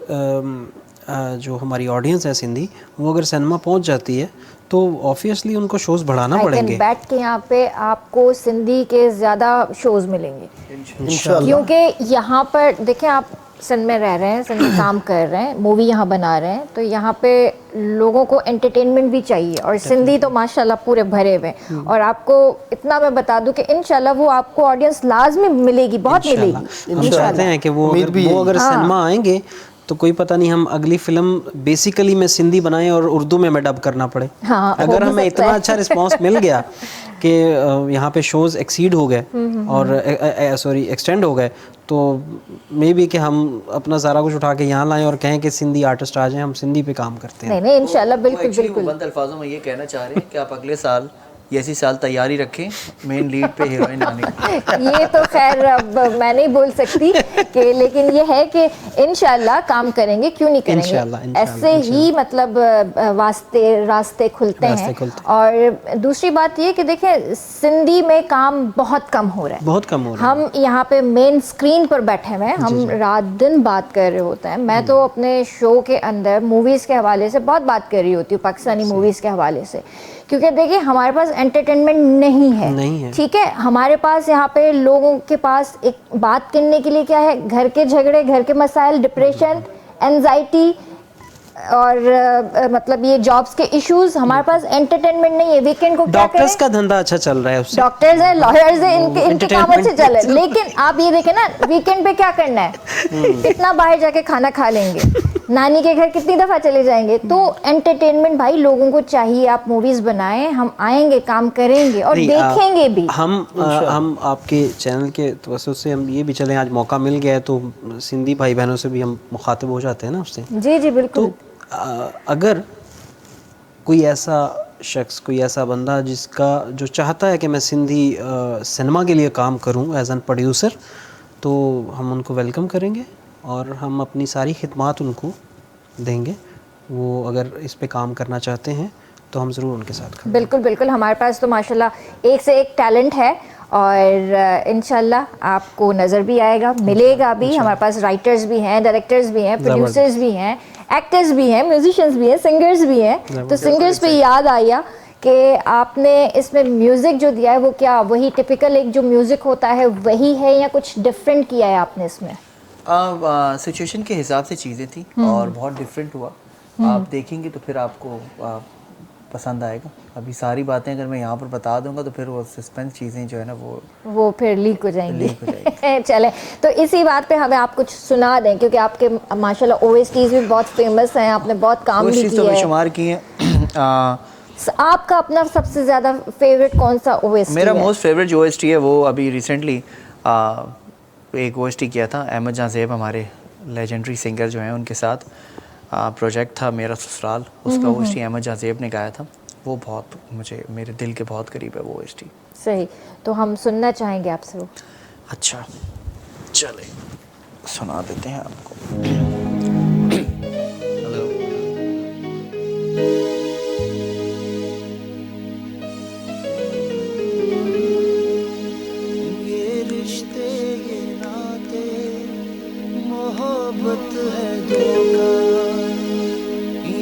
जो हमारी ऑडियंस है सिंधी वो अगर सिनेमा पहुंच जाती है तो ऑब्वियसली उनको शोज़ बढ़ाना पड़ेंगे। बैठ के यहाँ पे आपको सिंधी के ज़्यादा शोज़ मिलेंगे, इंशाल्लाह। क्योंकि यहाँ पर देखें आप सिंध में रह रहे हैं, सिंध में काम कर रहे हैं, मूवी यहाँ बना रहे हैं, तो यहाँ पे लोगों को एंटरटेनमेंट भी चाहिए और सिंधी तो माशाल्लाह पूरे भरे हुए हैं। और आपको इतना मैं बता दूं कि इंशाल्लाह वो आपको ऑडियंस लाजमी मिलेगी, बहुत मिलेगी हम चाहते हैं कि वो अगर सिनेमा आएंगे तो कोई पता नहीं हम अगली फिल्म बेसिकली में सिंधी बनाएं और उर्दू में डब करना पड़े। हाँ, अगर हमें इतना अच्छा रिस्पांस मिल गया कि यहाँ पे शोज एक्सीड हो गए और एक्सटेंड हो गए, तो मे बी कि हम अपना सारा कुछ उठा के यहाँ लाएं और कहें कि सिंधी आर्टिस्ट आ जाएं, हम सिंधी पे काम करते हैं। नहीं इंशाल्लाह, बिल्कुल बिल्कुल। बंद अल्फाजों में ये कहना चाह रहे हैं कि आप अगले साल ये इसी साल तैयारी रखें मेन लीड पे हीरोइन आने की। ये तो खैर अब मैं नहीं बोल सकती कि, लेकिन ये है कि इंशाल्लाह काम करेंगे, क्यों नहीं करेंगे। इंशाल्लाह, ऐसे ही मतलब रास्ते खुलते हैं। और दूसरी बात ये कि देखें सिंधी में काम बहुत कम हो रहा है, बहुत कम हो रहा है। हम यहाँ पे मेन स्क्रीन पर बैठे हुए हैं, हम रात दिन बात कर रहे होते हैं। मैं तो अपने शो के अंदर मूवीज़ के हवाले से बहुत बात कर रही होती हूँ, पाकिस्तानी मूवीज़ के हवाले से, क्योंकि देखिए हमारे पास एंटरटेनमेंट नहीं है, ठीक है। हमारे पास यहाँ पे लोगों के पास एक बात करने के लिए क्या है, घर के झगड़े, घर के मसाइल, डिप्रेशन, एंजाइटी और मतलब ये जॉब्स के इश्यूज। हमारे पास एंटरटेनमेंट नहीं है। वीकेंड को क्या डॉक्टर्स का धंधा अच्छा चल रहा है उससे, डॉक्टर्स हैं, लॉयर्स हैं, इनके काम अच्छे चल रहे हैं। लेकिन आप ये देखें ना, वीकेंड पे क्या करना है, कितना बाहर जाके खाना खा लेंगे, नानी के घर कितनी दफ़ा चले जाएंगे। तो एंटरटेनमेंट भाई लोगों को चाहिए, आप मूवीज़ बनाएं, हम आएंगे, काम करेंगे और देखेंगे भी। हम आपके चैनल के तवज्जुह से हम ये भी चलें, आज मौका मिल गया है तो सिंधी भाई बहनों से भी हम मुखातिब हो जाते हैं ना उससे। जी जी बिल्कुल। तो अगर कोई ऐसा शख्स, कोई ऐसा बंदा जिसका जो चाहता है कि मैं सिंधी सिनेमा के लिए काम करूं एज एन प्रोड्यूसर, तो हम उनको वेलकम करेंगे और हम अपनी सारी खिदमात उनको देंगे। वो अगर इस पे काम करना चाहते हैं तो हम ज़रूर उनके साथ खड़े। बिल्कुल बिल्कुल, हमारे पास तो माशाल्लाह एक से एक टैलेंट है और इंशाल्लाह आपको नज़र भी आएगा, मिलेगा भी। हमारे पास राइटर्स भी हैं, डायरेक्टर्स भी हैं, प्रोड्यूसर्स भी हैं, एक्टर्स भी हैं, म्यूजिशियंस भी हैं, सिंगर्स भी हैं। तो सिंगर्स पे याद आया कि आपने इसमें म्यूज़िक जो दिया है वो क्या वही टिपिकल एक जो म्यूज़िक होता है वही है या कुछ डिफरेंट किया है आपने इसमें? सिचुएशन के हिसाब से चीज़ें थी और बहुत डिफरेंट हुआ। आप देखेंगे तो फिर आपको पसंद आएगा। अभी सारी बातें अगर मैं यहाँ पर बता दूंगा तो फिर वो सस्पेंस चीज़ें जो है ना वो फिर लीक हो जाएंगी। चलें, तो इसी बात पे हमें आप कुछ सुना दें, क्योंकि आपके माशाल्लाह OSTs भी बहुत फेमस हैं, आपने बहुत काम भी किया है। बेशुमार किए हैं। आपका अपना सबसे ज़्यादा फेवरेट कौन सा OST मेरा है? मोस्ट फेवरेट जो OST है वो अभी रिसेंटली एक OST किया था अहमद जान ज़ेब, हमारे लेजेंडरी सिंगर जो हैं, उनके साथ प्रोजेक्ट था मेरा ससुराल, उसका OST अहमद जान ज़ेब ने गाया था। वो बहुत मुझे मेरे दिल के बहुत करीब है वो OST। सही, तो हम सुनना चाहेंगे आपसे वो। अच्छा चले सुना देते हैं आपको। ये रिश्ते ये नाते मोहब्बत है धोखा,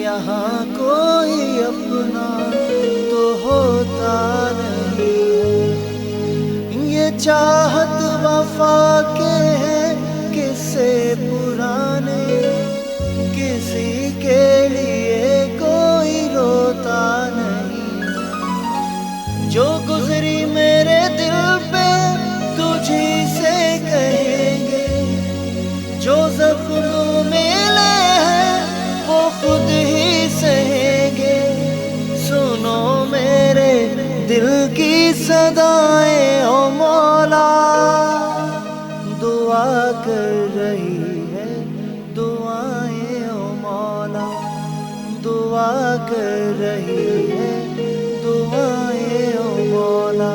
यहाँ कोई अपना तो होता नहीं है। ये चाहत वफा के हैं किस्से पुराने, किसी के लिए कोई रोता नहीं। जो गुजरी मेरे दिल पे तुझी से कहेंगे, जो जख्म मिले हैं वो खुद ही सहेंगे। सुनो मेरे दिल की सदाएं ओ मौला, दुआ कर रही है दुआएं ओ मौला, दुआ कर रही है दुआएं ओ मौला।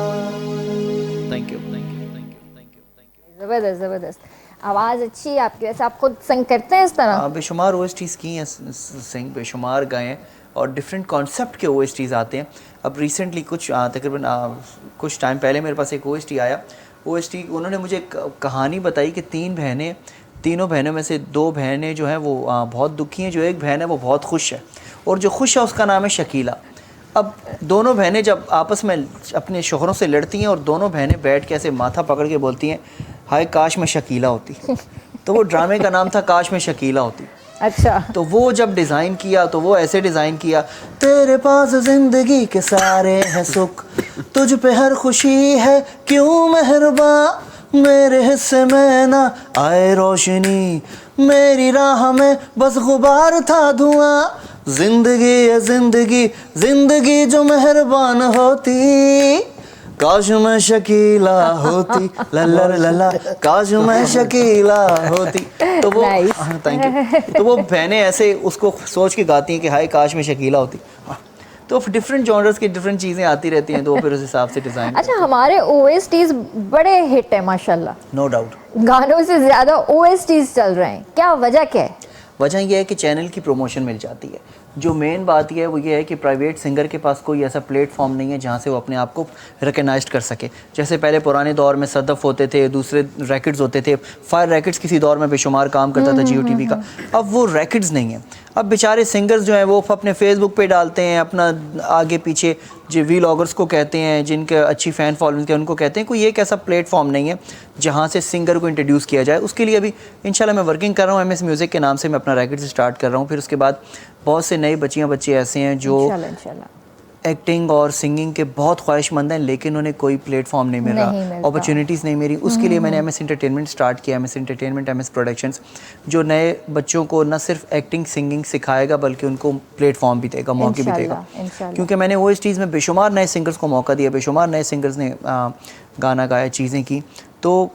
Thank you thank you thank you thank you thank you. ज़बरदस्त ज़बरदस्त, आवाज़ अच्छी है आपकी। वैसे आप खुद सिंग करते हैं इस तरह? बेशुमार OSTs की हैं, सिंग बेशुमार गाए हैं और डिफरेंट कॉन्सेप्ट के OSTs आते हैं। अब रिसेंटली कुछ तकरीबन कुछ टाइम पहले मेरे पास एक OST आया। OST उन्होंने मुझे एक कहानी बताई कि तीन बहनें, तीनों बहनों में से दो बहनें जो हैं वो बहुत दुखी हैं, जो एक बहन है वो बहुत खुश है और जो खुश है उसका नाम है शकीला। अब दोनों बहनें जब आपस में अपने शोहरों से लड़ती हैं और दोनों बहनें बैठ के ऐसे माथा पकड़ के बोलती हैं, हाय काश मैं शकीला होती। तो वो ड्रामे का नाम था काश में शकीला होती। अच्छा। तो वो जब डिज़ाइन किया तो वो ऐसे डिज़ाइन किया, तेरे पास ज़िंदगी के सारे हैं सुख, तुझ पे हर खुशी है क्यों मेहरबान, मेरे हिस्से में ना आए रोशनी, मेरी राह में बस गुबार था धुआं, जिंदगी है जिंदगी, जिंदगी जो मेहरबान होती, काश मैं शकीला होती, लल्ला लल्ला, काश मैं शकीला होती। तो वो Nice. Thank you. तो वो बहनें ऐसे उसको सोच के गाती हैं कि हाय काश मैं शकीला होती। हाँ, तो डिफरेंट जॉनर्स की डिफरेंट चीज़ें आती रहती हैं, तो वो फिर उस हिसाब से डिज़ाइन। अच्छा, हमारे OSTs बड़े हिट है माशाल्लाह, नो डाउट। गानों से ज़्यादा OSTs चल रहे हैं, क्या वजह क्या है? वजह यह है कि चैनल की प्रमोशन मिल जाती है। जो मेन बात यह है वो ये है कि प्राइवेट सिंगर के पास कोई ऐसा प्लेटफॉर्म नहीं है जहाँ से वो अपने आप को रिकगनाइज कर सके। जैसे पहले पुराने दौर में सदफ होते थे, दूसरे रैकेट्स होते थे, फायर रैकेट्स किसी दौर में बेशुमार काम करता था जियो टीवी का, अब वो रैकेट्स नहीं है। अब बेचारे सिंगर्स जो हैं वो अपने फेसबुक पे डालते हैं, अपना आगे पीछे जो वीलॉगर्स को कहते हैं, जिनके अच्छी फ़ैन फॉलोइंग है, उनको कहते हैं कोई एक ऐसा प्लेटफॉर्म नहीं है जहाँ से सिंगर को इंट्रोड्यूस किया जाए। उसके लिए अभी इंशाल्लाह मैं वर्किंग कर रहा हूँ, MS म्यूज़िक के नाम से मैं अपना रैकेट स्टार्ट कर रहा हूँ। फिर उसके बाद बहुत से नए बच्चे ऐसे हैं जो इंशाल्लाह एक्टिंग और सिंगिंग के बहुत ख्वाहिशमंद हैं, लेकिन उन्हें कोई प्लेटफॉर्म नहीं मिल रहा, अपॉर्चुनिटीज़ नहीं मिली। उसके लिए मैंने MS एंटरटेनमेंट स्टार्ट किया, MS एंटरटेनमेंट, MS प्रोडक्शंस, जो नए बच्चों को न सिर्फ एक्टिंग सिंगिंग सिखाएगा बल्कि उनको प्लेटफॉर्म भी देगा, मौके भी देगा। क्योंकि मैंने वो इस चीज़ में बेशुमार नए सिंगर्स को मौका दिया, बेशुमार नए सिंगर्स ने गाना गाया, चीज़ें की, तो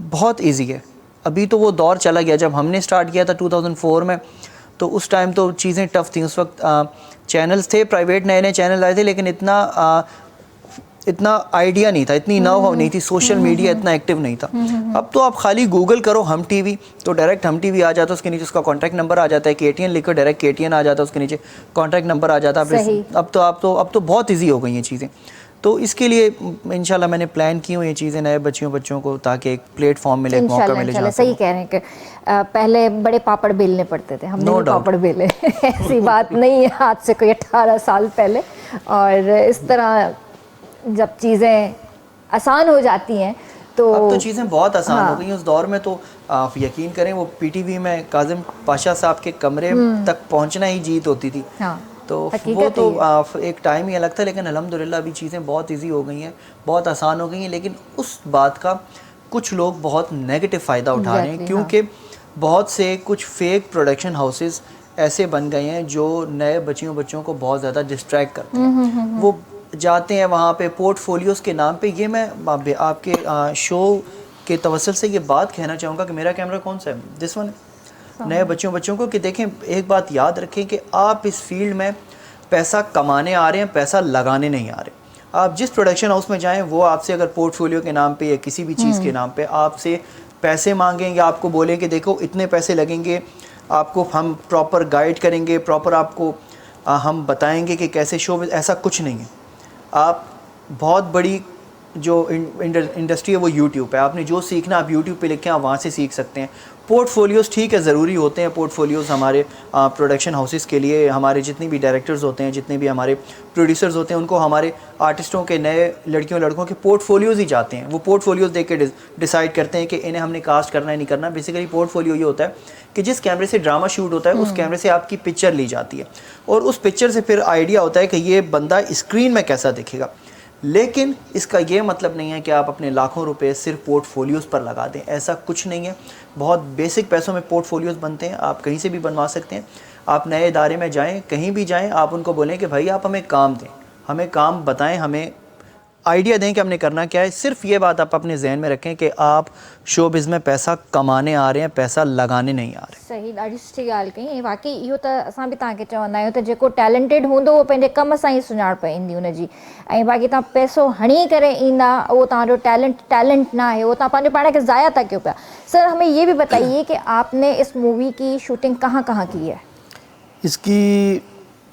बहुत ईजी है। अभी तो वो दौर चला गया जब हमने स्टार्ट किया था 2004 में, तो उस टाइम तो चीज़ें टफ़ थी। उस वक्त चैनल्स थे, प्राइवेट नए नए चैनल आए थे, लेकिन इतना आइडिया नहीं था, इतनी नौ नहीं थी, सोशल मीडिया इतना एक्टिव नहीं था। अब तो आप खाली गूगल करो हम टीवी, तो डायरेक्ट हम टीवी आ जाता है, उसके नीचे उसका कॉन्टैक्ट नंबर आ जाता है, KTN लिखो डायरेक्ट KTN आ जाता है, उसके नीचे कॉन्टैक्ट नंबर आ जाता है। अब तो बहुत ईजी हो गई हैं चीज़ें। तो इसके लिए इंशाल्लाह मैंने प्लान की हुई ये चीज़ें नए बच्चों को, ताकि एक प्लेटफॉर्म मिले, एक मौका मिले। इंशाल्लाह सही कह रहे हैं कि पहले बड़े पापड़ बेलने पड़ते थे, हमने भी पापड़ बेले ऐसी बात नहीं है, आज से कोई 18 साल पहले। और इस तरह जब चीज़ें आसान हो जाती हैं तो अब तो चीज़ें बहुत आसान हो गई हैं। उस दौर में तो आप यकीन करें वो PTV में काजिम पाशा साहब के कमरे तक पहुंचना ही जीत होती थी। तो वो तो एक टाइम ही अलग था, लेकिन अल्हम्दुलिल्लाह अभी चीज़ें बहुत इजी हो गई हैं, बहुत आसान हो गई हैं। लेकिन उस बात का कुछ लोग बहुत नेगेटिव फ़ायदा उठा रहे हैं, क्योंकि बहुत से कुछ फेक प्रोडक्शन हाउसेस ऐसे बन गए हैं जो नए बच्चों को बहुत ज़्यादा डिस्ट्रैक्ट करते हैं। वो जाते हैं वहाँ पे पोर्टफोलियोज़ के नाम पे। ये मैं आपके शो के तवस्सुल से ये बात कहना चाहूँगा कि मेरा कैमरा कौन सा है, दिस वन, नए बच्चों को, कि देखें एक बात याद रखें कि आप इस फील्ड में पैसा कमाने आ रहे हैं, पैसा लगाने नहीं आ रहे। आप जिस प्रोडक्शन हाउस में जाएं वो आपसे अगर पोर्टफोलियो के नाम पे या किसी भी चीज़ के नाम पे आपसे पैसे मांगेंगे, आपको बोलें कि देखो इतने पैसे लगेंगे, आपको हम प्रॉपर गाइड करेंगे, प्रॉपर आपको हम बताएंगे कि कैसे शो, ऐसा कुछ नहीं है। आप बहुत बड़ी जो इंडस्ट्री है वो यूट्यूब है, आपने जो सीखना आप यूट्यूब पे लिखें, आप वहाँ से सीख सकते हैं। पोर्टफोलियोज़ ठीक है, ज़रूरी होते हैं पोर्टफोलियोज़ हमारे प्रोडक्शन हाउसेस के लिए। हमारे जितने भी डायरेक्टर्स होते हैं, जितने भी हमारे प्रोड्यूसर्स होते हैं, उनको हमारे आर्टिस्टों के, नए लड़कियों के पोर्टफोलियोज़ ही जाते हैं। वो पोर्टफोलियोज़ देख के डिसाइड करते हैं कि इन्हें हमने कास्ट करना है नहीं करना। बेसिकली पोर्टफोलियो ये होता है कि जिस कैमरे से ड्रामा शूट होता है उस कैमरे से आपकी पिक्चर ली जाती है, और उस पिक्चर से फिर आइडिया होता है कि ये बंदा स्क्रीन में कैसा दिखेगा। लेकिन इसका ये मतलब नहीं है कि आप अपने लाखों रुपए सिर्फ पोर्टफोलियोज़ पर लगा दें, ऐसा कुछ नहीं है। बहुत बेसिक पैसों में पोर्टफोलियोज़ बनते हैं, आप कहीं से भी बनवा सकते हैं। आप नए इदारे में जाएं, कहीं भी जाएं, आप उनको बोलें कि भाई आप हमें काम दें, हमें काम बताएं, हमें आइडिया दें कि हमने करना क्या है। सिर्फ ये बात आप अपने जहन में रखें कि आप शोबिज़ में पैसा कमाने आ रहे हैं, पैसा लगाने नहीं आ रहे। सही, ॾाढी सुठी ॻाल्हि कई। वाकई इहो त असां बि तव्हांखे चवंदा आहियूं त जेको टैलेंटेड हूंदो उहो पंहिंजे कम सां ई सुञाणप ईंदी हुनजी। ऐं बाक़ी तव्हां पैसो हणी करे ईंदा, उहो तव्हांजो टैलेंट ना है, उहो तव्हां पंहिंजे पाण खे ज़ाया था कयो पिया। सर, हमें ये भी बताइए कि आपने इस मूवी की शूटिंग कहाँ कहाँ की है? इसकी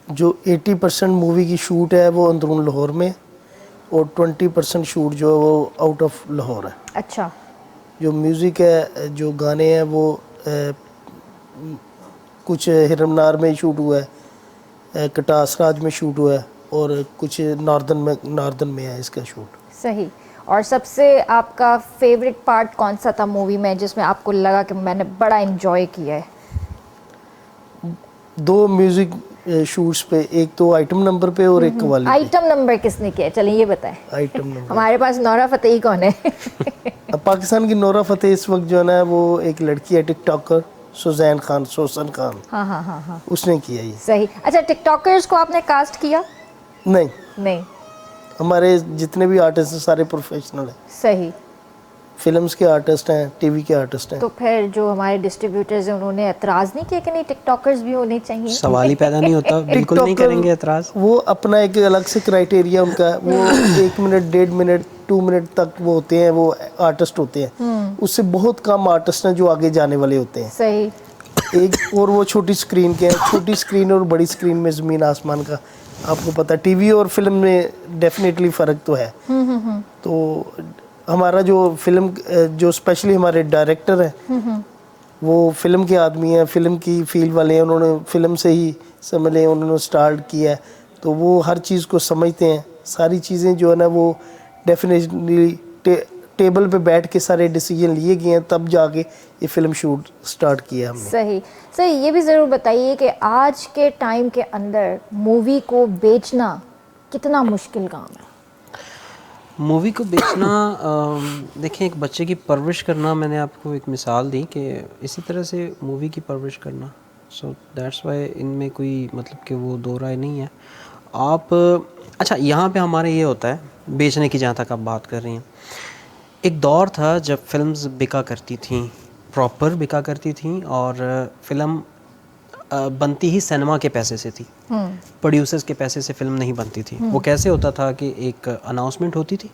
जो 80% मूवी की शूट है वो अंदरून लाहौर में, और 20% शूट जो है वो आउट ऑफ लाहौर है। अच्छा। जो म्यूज़िक है, जो गाने हैं वो कुछ हिरमनार में शूट हुआ है, कटास राज में शूट हुआ है, और कुछ नार्दन में है इसका शूट। सही। और सबसे आपका फेवरेट पार्ट कौन सा था मूवी में जिसमें आपको लगा कि मैंने बड़ा एंजॉय किया है? 2 म्यूजिक शूट्स पे, एक तो आइटम नंबर पे और एक कव्वाली पे। आइटम नंबर किसने किया, चलिए ये बताएं। आइटम नंबर हमारे पास नौरा फतेही कौन है? अब पाकिस्तान की नोरा फतेह इस वक्त जो है ना वो एक लड़की है टिकटॉकर, सुजैन खान, सोसन खान, हाँ हाँ हाँ हाँ, उसने किया ये। सही। अच्छा, टिकटॉकर्स को आपने कास्ट किया? नहीं, नहीं। हमारे जितने भी आर्टिस्ट हैं सारे प्रोफेशनल हैं, सही। फिल्म्स के आर्टिस्ट हैं, टीवी के आर्टिस्ट हैं। तो फिर जो हमारे डिस्ट्रीब्यूटर्स हैं उन्होंने एतराज़ नहीं किया कि नहीं टिकटॉकर्स भी होने चाहिए? सवाल ही पैदा नहीं होता, बिल्कुल नहीं टिकटॉकर करेंगे एतराज़। वो अपना एक अलग से क्राइटेरिया उनका है, वो 1 मिनट 1.5 मिनट 2 मिनट तक वो होते हैं, वो आर्टिस्ट होते हैं। उससे बहुत कम आर्टिस्ट हैं जो आगे जाने वाले होते हैं। सही। एक और वो छोटी स्क्रीन के हैं, छोटी स्क्रीन और बड़ी स्क्रीन में ज़मीन आसमान का आपको पता है। टीवी और फिल्म में डेफिनेटली फ़र्क तो है। तो हमारा जो फिल्म जो स्पेशली हमारे डायरेक्टर हैं वो फिल्म के आदमी हैं, फिल्म की फील्ड वाले हैं, उन्होंने फिल्म से ही समझ लें उन्होंने स्टार्ट किया है, तो वो हर चीज़ को समझते हैं। सारी चीज़ें जो है ना वो डेफिनेटली टेबल पे बैठ के सारे डिसीजन लिए गए हैं, तब जाके ये फिल्म शूट स्टार्ट किया हमने। सही। सही, ये भी ज़रूर बताइए कि आज के टाइम के अंदर मूवी को बेचना कितना मुश्किल काम है? मूवी को बेचना देखें, एक बच्चे की परवरिश करना, मैंने आपको एक मिसाल दी कि इसी तरह से मूवी की परवरिश करना। सो दैट्स वाई इनमें कोई मतलब कि वो दो राय नहीं है। आप अच्छा, यहाँ पे हमारे ये होता है बेचने की, जहाँ तक आप बात कर रही हैं, एक दौर था जब फिल्म्स बिका करती थीं, प्रॉपर बिका करती थीं, और फिल्म बनती ही सिनेमा के पैसे से थी, प्रोड्यूसर्स के पैसे से फिल्म नहीं बनती थी। वो कैसे होता था कि एक अनाउंसमेंट होती थी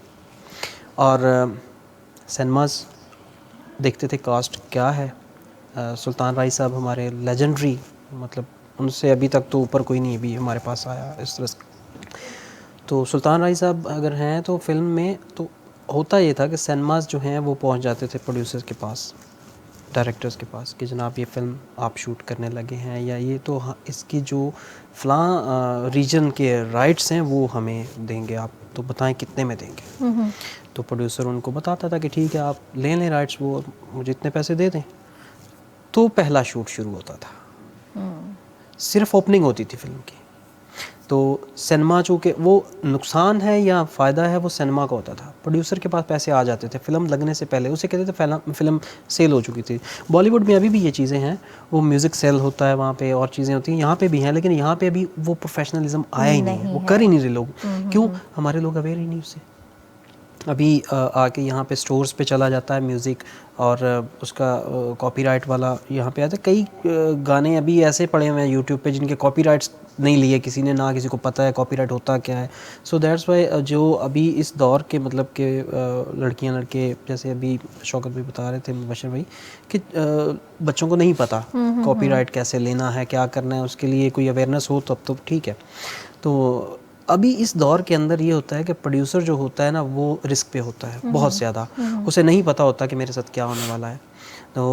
और सिनेमास देखते थे कास्ट क्या है। सुल्तान राय साहब हमारे लेजेंडरी, मतलब उनसे अभी तक तो ऊपर कोई नहीं अभी हमारे पास आया इस तरह से। तो सुल्तान राय साहब अगर हैं तो फिल्म में तो होता ये था कि सिनेमास जो हैं वो पहुंच जाते थे प्रोड्यूसर्स के पास, डायरेक्टर्स के पास, कि जनाब ये फ़िल्म आप शूट करने लगे हैं, या ये तो इसकी जो फ़लाँ रीजन के राइट्स हैं वो हमें देंगे, आप तो बताएं कितने में देंगे। तो प्रोड्यूसर उनको बताता था कि ठीक है आप ले लें राइट्स, वो मुझे इतने पैसे दे दें। तो पहला शूट शुरू होता था, सिर्फ ओपनिंग होती थी फिल्म की। तो सिनेमा चूँकि वो नुकसान है या फ़ायदा है वो सिनेमा का होता था, प्रोड्यूसर के पास पैसे आ जाते थे फिल्म लगने से पहले, उसे कहते थे फिल्म सेल हो चुकी थी। बॉलीवुड में अभी भी ये चीज़ें हैं, वो म्यूज़िक सेल होता है वहाँ पे और चीज़ें होती हैं, यहाँ पे भी हैं, लेकिन यहाँ पे अभी वो प्रोफेशनलिज्म आया ही नहीं है, वो कर ही नहीं रहे लोग। क्यों? हमारे लोग अवेयर ही नहीं उससे। अभी आके यहाँ पे स्टोर्स पे चला जाता है म्यूज़िक और उसका कॉपीराइट वाला यहाँ पे आता है। कई गाने अभी ऐसे पड़े हुए हैं यूट्यूब पे जिनके कॉपीराइट्स नहीं लिए किसी ने, ना किसी को पता है कॉपीराइट होता क्या है। सो दैट्स वाई जो अभी इस दौर के मतलब के लड़कियां लड़के, जैसे अभी शौकत भी बता रहे थे, मुबशर भाई, कि बच्चों को नहीं पता कॉपीराइट कैसे लेना है, क्या करना है, उसके लिए कोई अवेयरनेस हो तब तो ठीक है। तो अभी इस दौर के अंदर ये होता है कि प्रोड्यूसर जो होता है ना वो रिस्क पे होता है बहुत ज़्यादा, उसे नहीं पता होता कि मेरे साथ क्या होने वाला है। तो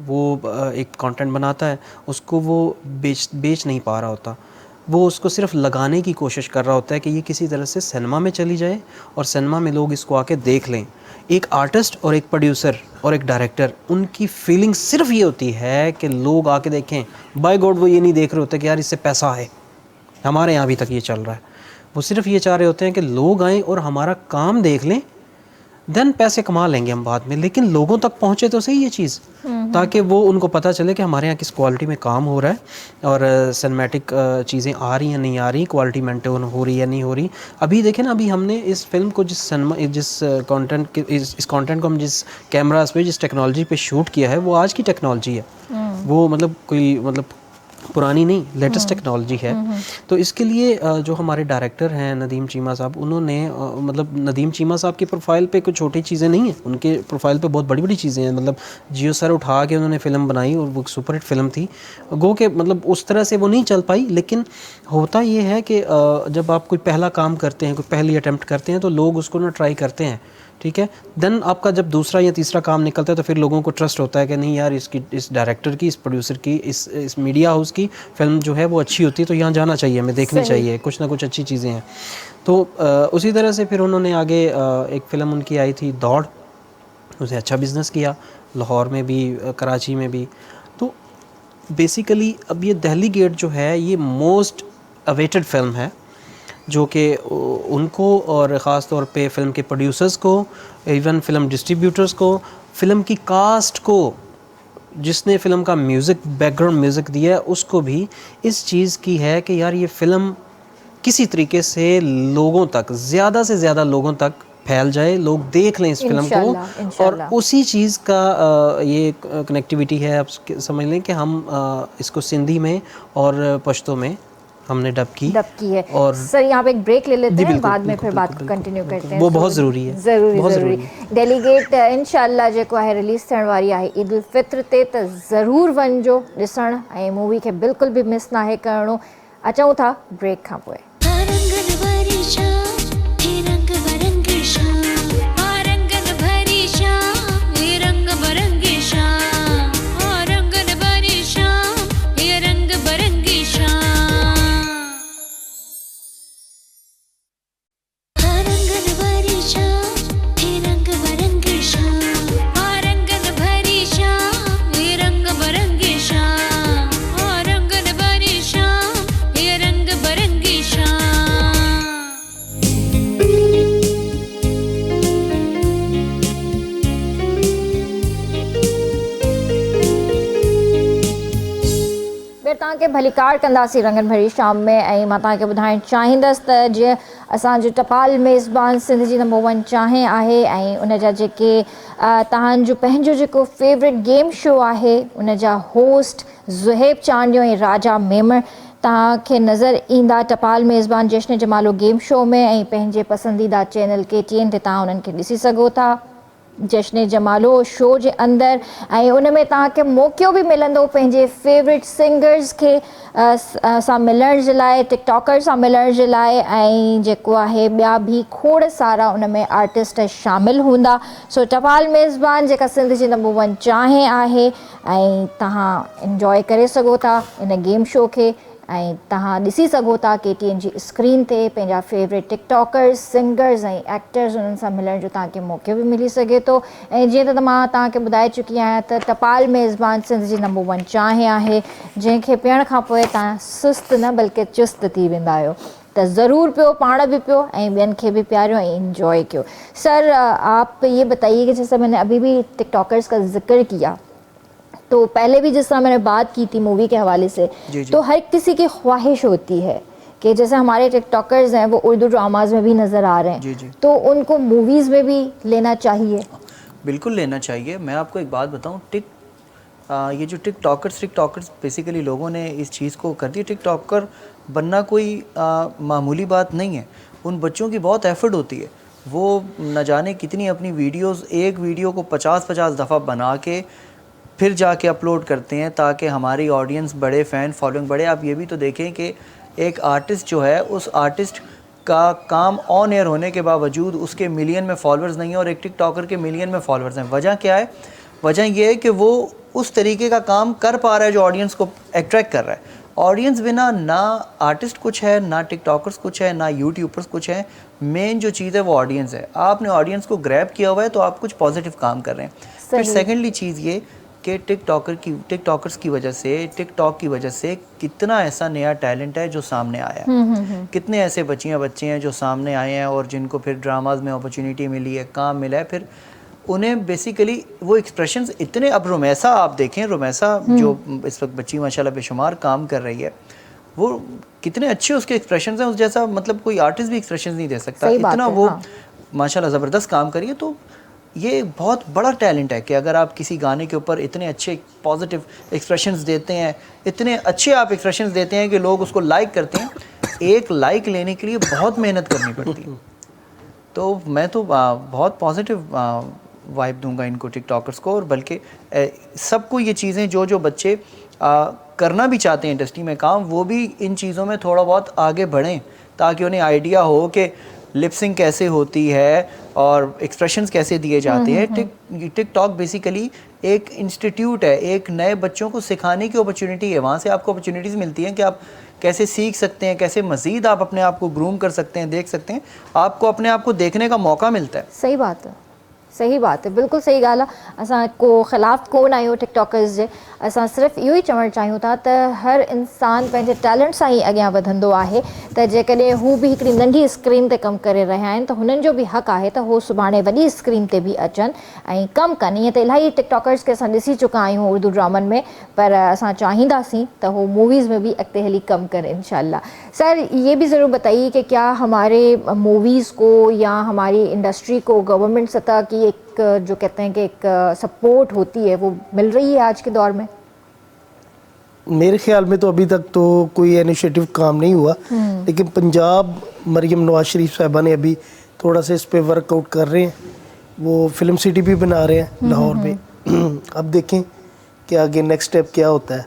वो एक कंटेंट बनाता है, उसको वो बेच नहीं पा रहा होता, वो उसको सिर्फ लगाने की कोशिश कर रहा होता है कि ये किसी तरह से सिनेमा में चली जाए और सिनेमा में लोग इसको आके देख लें। एक आर्टिस्ट और एक प्रोड्यूसर और एक डायरेक्टर, उनकी फीलिंग सिर्फ ये होती है कि लोग आके देखें। बाय गॉड वो ये नहीं देख रहे होते कि यार इससे पैसा है, हमारे यहाँ अभी तक ये चल रहा है। वो सिर्फ ये चाह रहे होते हैं कि लोग आएँ और हमारा काम देख लें, देन पैसे कमा लेंगे हम बाद में, लेकिन लोगों तक पहुँचे तो सही ये चीज़, ताकि वो उनको पता चले कि हमारे यहाँ किस क्वालिटी में काम हो रहा है और सिनेमैटिक चीज़ें आ रही हैं नहीं आ रही, क्वालिटी मेंटेन हो रही है नहीं हो रही। अभी देखें ना, अभी हमने इस फिल्म को जिस कंटेंट को हम जिस कैमरास पे, जिस टेक्नोलॉजी पे शूट किया है, वो आज की टेक्नोलॉजी है, वो मतलब कोई मतलब पुरानी नहीं, लेटेस्ट टेक्नोलॉजी है। तो इसके लिए जो हमारे डायरेक्टर हैं नदीम चीमा साहब, उन्होंने मतलब नदीम चीमा साहब की प्रोफाइल पे कुछ छोटी चीज़ें नहीं हैं, उनके प्रोफाइल पे बहुत बड़ी बड़ी चीज़ें हैं। मतलब जियो सर उठा के उन्होंने फ़िल्म बनाई और वो सुपरहिट फिल्म थी, गो के मतलब उस तरह से वो नहीं चल पाई। लेकिन होता ये है कि जब आप कोई पहला काम करते हैं, कोई पहली अटैम्प्ट करते हैं, तो लोग उसको ना ट्राई करते हैं, ठीक है। देन आपका जब दूसरा या तीसरा काम निकलता है तो फिर लोगों को ट्रस्ट होता है कि नहीं यार, इस डायरेक्टर की, इस प्रोड्यूसर की, इस मीडिया हाउस उसकी फ़िल्म जो है वो अच्छी होती है, तो यहाँ जाना चाहिए, हमें देखनी चाहिए, कुछ ना कुछ अच्छी चीज़ें हैं। तो उसी तरह से फिर उन्होंने आगे एक फ़िल्म उनकी आई थी दौड़, उसे अच्छा बिज़नेस किया, लाहौर में भी कराची में भी। तो बेसिकली अब ये दहली गेट जो है ये मोस्ट अवेटेड फ़िल्म है, जो कि उनको और ख़ास तौर पे फ़िल्म के प्रोड्यूसर्स को, इवन फ़िल्म डिस्ट्रीब्यूटर्स को, फ़िल्म की कास्ट को, जिसने फ़िल्म का म्यूज़िक, बैकग्राउंड म्यूज़िक दिया है, उसको भी इस चीज़ की है कि यार ये फ़िल्म किसी तरीके से लोगों तक, ज़्यादा से ज़्यादा लोगों तक फैल जाए, लोग देख लें इस फ़िल्म इंशाल्लाह, को। और इंशाल्लाह। उसी चीज़ का ये कनेक्टिविटी है, आप समझ लें कि हम इसको सिंधी में और पश्तो में हमने डब की है। और सर यहाँ पे एक ब्रेक ले लेते जी, हैं, बिल्कुल, बाद में बिल्कुल, फिर बात बिल्कुल, कंटिन्यू बिल्कुल, करते हैं। वो बहुत ज़रूरी है, ज़रूरी बहुत ज़रूरी ज़रूरी डेलीगेट इंशाल्लाह जेको आहे रिलीज़ थियण वारी आहे ईद उल फित्र ते, त ज़रूर वञिजो ॾिसण, ऐं मूवी खे बिल्कुल भी मिस नाहे करिणो। अचूं था ब्रेक खां पोइ। तव्हांखे भलीकार कंदासीं रंगनि भरी शाम में, ऐं मां तव्हांखे ॿुधाइणु चाहींदसि त जीअं असांजो टपाल मेज़बान सिंध जी नंबर 1 चांहि आहे, ऐं उन जा जेके तव्हांजो पंहिंजो जेको फेवरेट गेम शो आहे उन जा होस्ट ज़ुहैब चांडियो ऐं राजा मेमण तव्हांखे नज़र ईंदा टपाल मेज़बान जश्न जमालो गेम शो में, ऐं पंहिंजे पसंदीदा चैनल KTN ते तव्हां उन्हनि खे ॾिसी सघो था जश्न जमालो शो जे अंदरि। ऐं उन में तव्हांखे मौक़ो बि मिलंदो पंहिंजे फेवरेट सिंगर्स खे सां मिलण जे लाइ, टिकटॉकर सां मिलण जे लाइ, ऐं जेको आहे ॿिया बि खोड़ सारा उन में आर्टिस्ट शामिलु हूंदा। सो टपाल मेज़बान जेका सिंध जी नंबर 1 चांहि आहे, ऐं तव्हां इंजॉय करे सघो था इन गेम शो खे, ऐं तव्हां ॾिसी सघो था KTN जी स्क्रीन ते पंहिंजा फेवरेट टिकटॉकर्स, सिंगर्स ऐं एक्टर्स उन्हनि सां मिलण जो तव्हांखे मौक़ो बि मिली सघे थो। ऐं जीअं त मां तव्हांखे ॿुधाए चुकी आहियां त टपाल मेज़बान सिंध जी नंबर 1 चांहि आहे, जंहिंखे पीअण खां पोइ तव्हां सुस्तु न बल्कि चुस्त थी वेंदा आहियो। त ज़रूर पियो, पाण बि पियो ऐं ॿियनि खे बि पियारियो ऐं इंजॉय कयो। सर आप ये बताइए कि जैसे मैंने अभी भी टिकटॉकर्स का जिक्र किया, तो पहले भी जिस तरह मैंने बात की थी मूवी के हवाले से, तो हर किसी की ख्वाहिश होती है कि जैसे हमारे टिकटॉकर्स हैं वो उर्दू ड्रामाज में भी नज़र आ रहे हैं, तो उनको मूवीज़ में भी लेना चाहिए। बिल्कुल लेना चाहिए। मैं आपको एक बात बताऊं, ये जो टिकटॉकर्स बेसिकली लोगों ने इस चीज़ को कर दिया। टिकटॉकर बनना कोई मामूली बात नहीं है। उन बच्चों की बहुत एफर्ट होती है, वो न जाने कितनी अपनी वीडियोस, एक वीडियो को 50-50 दफ़ा बना के फिर जाके अपलोड करते हैं ताकि हमारी ऑडियंस बड़े, फ़ैन फॉलोइंग बढ़े। आप ये भी तो देखें कि एक आर्टिस्ट जो है, उस आर्टिस्ट का काम ऑन एयर होने के बावजूद उसके मिलियन में फॉलोअर्स नहीं है और एक टिकटॉकर के मिलियन में फॉलोअर्स हैं। वजह क्या है? वजह ये है कि वो उस तरीके का काम कर पा रहा है जो ऑडियंस को अट्रैक्ट कर रहा है। ऑडियंस बिना ना आर्टिस्ट कुछ है, ना टिकटॉकर्स कुछ है, ना यूट्यूबर्स कुछ है। मेन जो चीज़ है वो ऑडियंस है। आपने ऑडियंस को ग्रैब किया हुआ है तो आप कुछ पॉजिटिव काम कर रहे हैं। फिर सेकेंडली चीज़ ये कि टिकटॉकर्स की वजह से, टिकटॉक की वजह से कितना ऐसा नया टैलेंट है जो सामने आया है। कितने ऐसे बच्चे हैं जो सामने आए हैं और जिनको फिर ड्रामाज में अपॉर्चुनिटी मिली है, काम मिला है, फिर उन्हें बेसिकली वो एक्सप्रेशंस इतने, अब रोमैसा आप देखें, रोमैसा जो इस वक्त बच्ची माशाल्लाह बेशुमार काम कर रही है, वो कितने अच्छे उसके एक्सप्रेशंस हैं, उस जैसा मतलब कोई आर्टिस्ट भी एक्सप्रेशंस नहीं दे सकता, इतना वो माशाल्लाह ज़बरदस्त काम करिए। तो ये बहुत बड़ा टैलेंट है कि अगर आप किसी गाने के ऊपर इतने अच्छे पॉजिटिव एक्सप्रेशंस देते हैं, इतने अच्छे आप एक्सप्रेशंस देते हैं कि लोग उसको लाइक करते हैं। एक लाइक लेने के लिए बहुत मेहनत करनी पड़ती है। तो मैं तो बहुत पॉजिटिव वाइब दूंगा इनको, टिकटॉकर्स को, और बल्कि सबको ये चीज़ें जो बच्चे करना भी चाहते हैं इंडस्ट्री में काम, वो भी इन चीज़ों में थोड़ा बहुत आगे बढ़ें ताकि उन्हें आइडिया हो कि लिपसिंग कैसे होती है और एक्सप्रेशंस कैसे दिए जाते हैं। टिकटॉक बेसिकली एक इंस्टीट्यूट है, एक नए बच्चों को सिखाने की अपॉर्चुनिटी है। वहाँ से आपको अपॉर्चुनिटीज़ मिलती हैं कि आप कैसे सीख सकते हैं, कैसे मज़ीद आप अपने आप को ग्रूम कर सकते हैं, देख सकते हैं, आपको अपने आप को देखने का मौका मिलता है। सही बात है, सही बात है, बिल्कुल सही ॻाल्हि आहे। असां को ख़िलाफ़ कोन आहियूं टिकटॉकर्स जे, असां सिर्फ़ु इहो ई चवणु चाहियूं था त हर इंसान पंहिंजे टैलेंट सां ई अॻियां वधंदो आहे। त जेकॾहिं हू बि हिकिड़ी नंढी स्क्रीन ते कमु करे रहिया आहिनि त हुननि जो बि हक़ आहे त हू सुभाणे वॾी स्क्रीन ते बि अचनि ऐं कमु कनि। ईअं त इलाही टिकटॉकर्स खे असां ॾिसी चुका आहियूं उर्दू ड्रामनि में, पर असां चाहींदासीं त हू मूवीज़ में बि अॻिते हली कमु करे इंशाल्लाह। सर ये भी ज़रूर बताइए कि क्या हमारे मूवीज़ को या हमारी इंडस्ट्री को गवर्नमेंट सतह की एक जो कहते हैं कि एक सपोर्ट होती है वो मिल रही है आज के दौर में? मेरे ख्याल में तो अभी तक तो कोई इनिशिएटिव काम नहीं हुआ, लेकिन पंजाब मरियम नवाज शरीफ साहबा ने अभी थोड़ा सा इस पे वर्कआउट कर रहे हैं। वो फिल्म सिटी भी बना रहे हैं लाहौर में। अब देखें कि आगे नेक्स्ट स्टेप क्या होता है।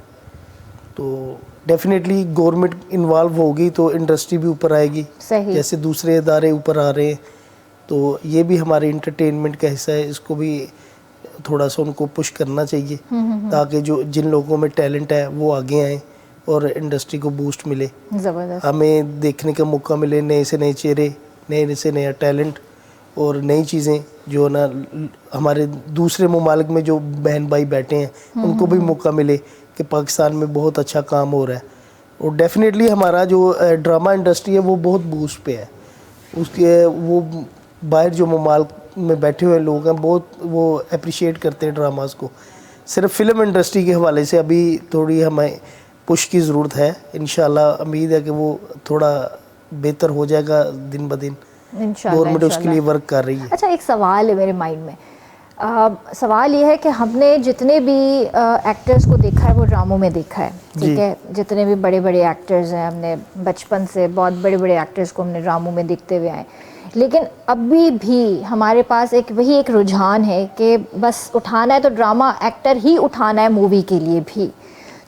तो डेफिनेटली गवर्नमेंट इन्वॉल्व होगी तो इंडस्ट्री भी ऊपर आएगी, सही। जैसे दूसरे इदारे ऊपर आ रहे हैं। तो ये भी हमारे इंटरटेनमेंट का हिस्सा है, इसको भी थोड़ा सा उनको पुश करना चाहिए ताकि जो जिन लोगों में टैलेंट है वो आगे आएँ और इंडस्ट्री को बूस्ट मिले, ज़बरदस्त। हमें देखने का मौका मिले, नए से नए चेहरे, नए से नया टैलेंट और नई चीज़ें जो ना हमारे दूसरे ममालिक में जो बहन भाई बैठे हैं उनको भी मौका मिले कि पाकिस्तान में बहुत अच्छा काम हो रहा है। और डेफिनेटली हमारा जो ड्रामा इंडस्ट्री है वो बहुत बूस्ट पे है। उसके वो बाहर जो ममालिक में बैठे हुए लोग हैं बहुत वो अप्रिशिएट करते हैं ड्रामास को। सिर्फ फिल्म इंडस्ट्री के हवाले से अभी थोड़ी हमें पुश की ज़रूरत है। इंशाल्लाह उम्मीद है कि वो थोड़ा बेहतर हो जाएगा दिन ब दिन। इंशाल्लाह गवर्नमेंट उसके लिए वर्क कर रही है। अच्छा, एक सवाल है मेरे माइंड में। सवाल ये है कि हमने जितने भी एक्टर्स को देखा है वो ड्रामों में देखा है, ठीक है। जितने भी बड़े बड़े एक्टर्स हैं, हमने बचपन से बहुत बड़े बड़े एक्टर्स को हमने ड्रामों में देखते हुए आए। लेकिन अभी भी हमारे पास एक रुझान है कि बस उठाना है तो ड्रामा एक्टर ही उठाना है मूवी के लिए भी।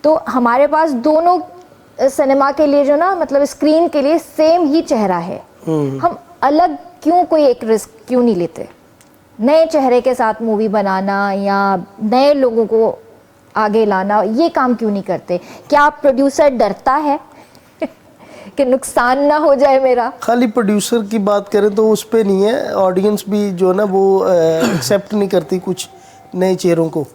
तो हमारे पास दोनों सिनेमा के लिए जो ना मतलब स्क्रीन के लिए सेम ही चेहरा है, हम अलग क्यों कोई एक रिस्क क्यों नहीं लेते? नए चेहरे के साथ मूवी बनाना या नए लोगों को आगे लाना, ये काम क्यों नहीं करते? क्या प्रोड्यूसर डरता है कि नुकसान ना हो जाए मेरा? खाली प्रोड्यूसर की बात करें तो उस पे नहीं है, ऑडियंस भी जो ना वो एक्सेप्ट नहीं करती कुछ नए चेहरों को।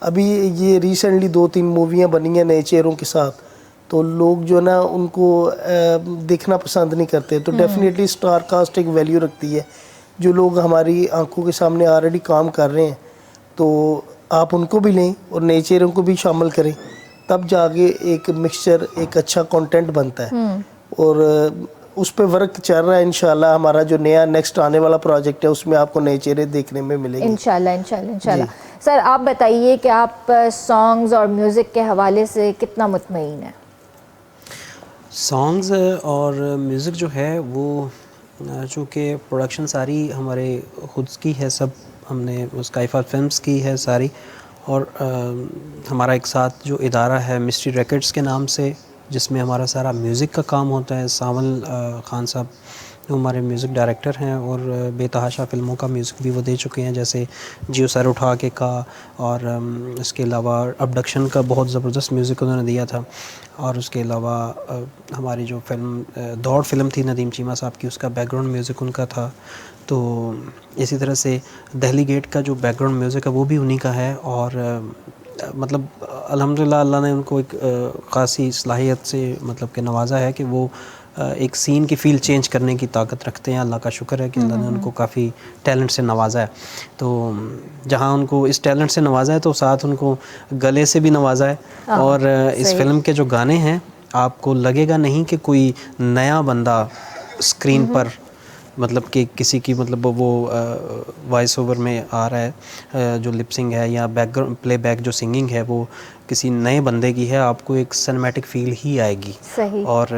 अभी ये रिसेंटली 2-3 मूवियाँ बनी हैं नए चेहरों के साथ, तो लोग जो ना उनको देखना पसंद नहीं करते। तो डेफिनेटली स्टार कास्ट एक वैल्यू रखती है। जो लोग हमारी आंखों के सामने ऑलरेडी काम कर रहे हैं तो आप उनको भी लें और नए चेहरों को भी शामिल करें, तब जाके एक मिक्सचर, एक अच्छा कंटेंट बनता है। और उस पे वर्क चल रहा है। इंशाल्लाह हमारा जो नया नेक्स्ट आने वाला प्रोजेक्ट है उसमें आपको नए चेहरे देखने में मिलेंगे। इंशाल्लाह। सर आप बताइए कि आप सॉन्ग्स और म्यूज़िक के हवाले से कितना मुतमईन है? सॉन्ग्स और म्यूज़िक जो है वो चूँकि प्रोडक्शन सारी हमारे खुद की है, सब हमने स्काईफा फिल्म्स की है सारी। और हमारा एक साथ जो इदारा है मिस्ट्री रिकॉर्ड्स के नाम से, जिसमें हमारा सारा म्यूज़िक का काम होता है। सावल खान साहब जो हमारे म्यूज़िक डायरेक्टर हैं और बेतहाशा फ़िल्मों का म्यूज़िक भी वो दे चुके हैं, जैसे जियो सर उठा के का, और इसके अलावा अबडक्शन का बहुत ज़बरदस्त म्यूज़िक उन्होंने दिया था। और उसके अलावा हमारी जो फिल्म दौड़ फिल्म थी नदीम चीमा साहब की, उसका बैकग्राउंड म्यूज़िक उनका था। तो इसी तरह से दहली गेट का जो बैकग्राउंड म्यूज़िक है वो भी उन्हीं का है। और मतलब अल्हम्दुलिल्लाह अल्लाह ने उनको एक ख़ासी सलाहियत से मतलब कि नवाजा है कि वो एक सीन की फ़ील चेंज करने की ताकत रखते हैं। अल्लाह का शुक्र है कि अल्लाह ने उनको काफ़ी टैलेंट से नवाजा है। तो जहाँ उनको इस टैलेंट से नवाजा है तो साथ उनको गले से भी नवाजा है। और इस फिल्म के जो गाने हैं आपको लगेगा नहीं कि कोई नया बंदा स्क्रीन पर मतलब कि किसी की मतलब वो वॉइस ओवर में आ रहा है, जो लिपसिंग है या बैकग्राउंड प्लेबैक जो सिंगिंग है वो किसी नए बंदे की है। आपको एक सिनेमैटिक फ़ील ही आएगी। सही। और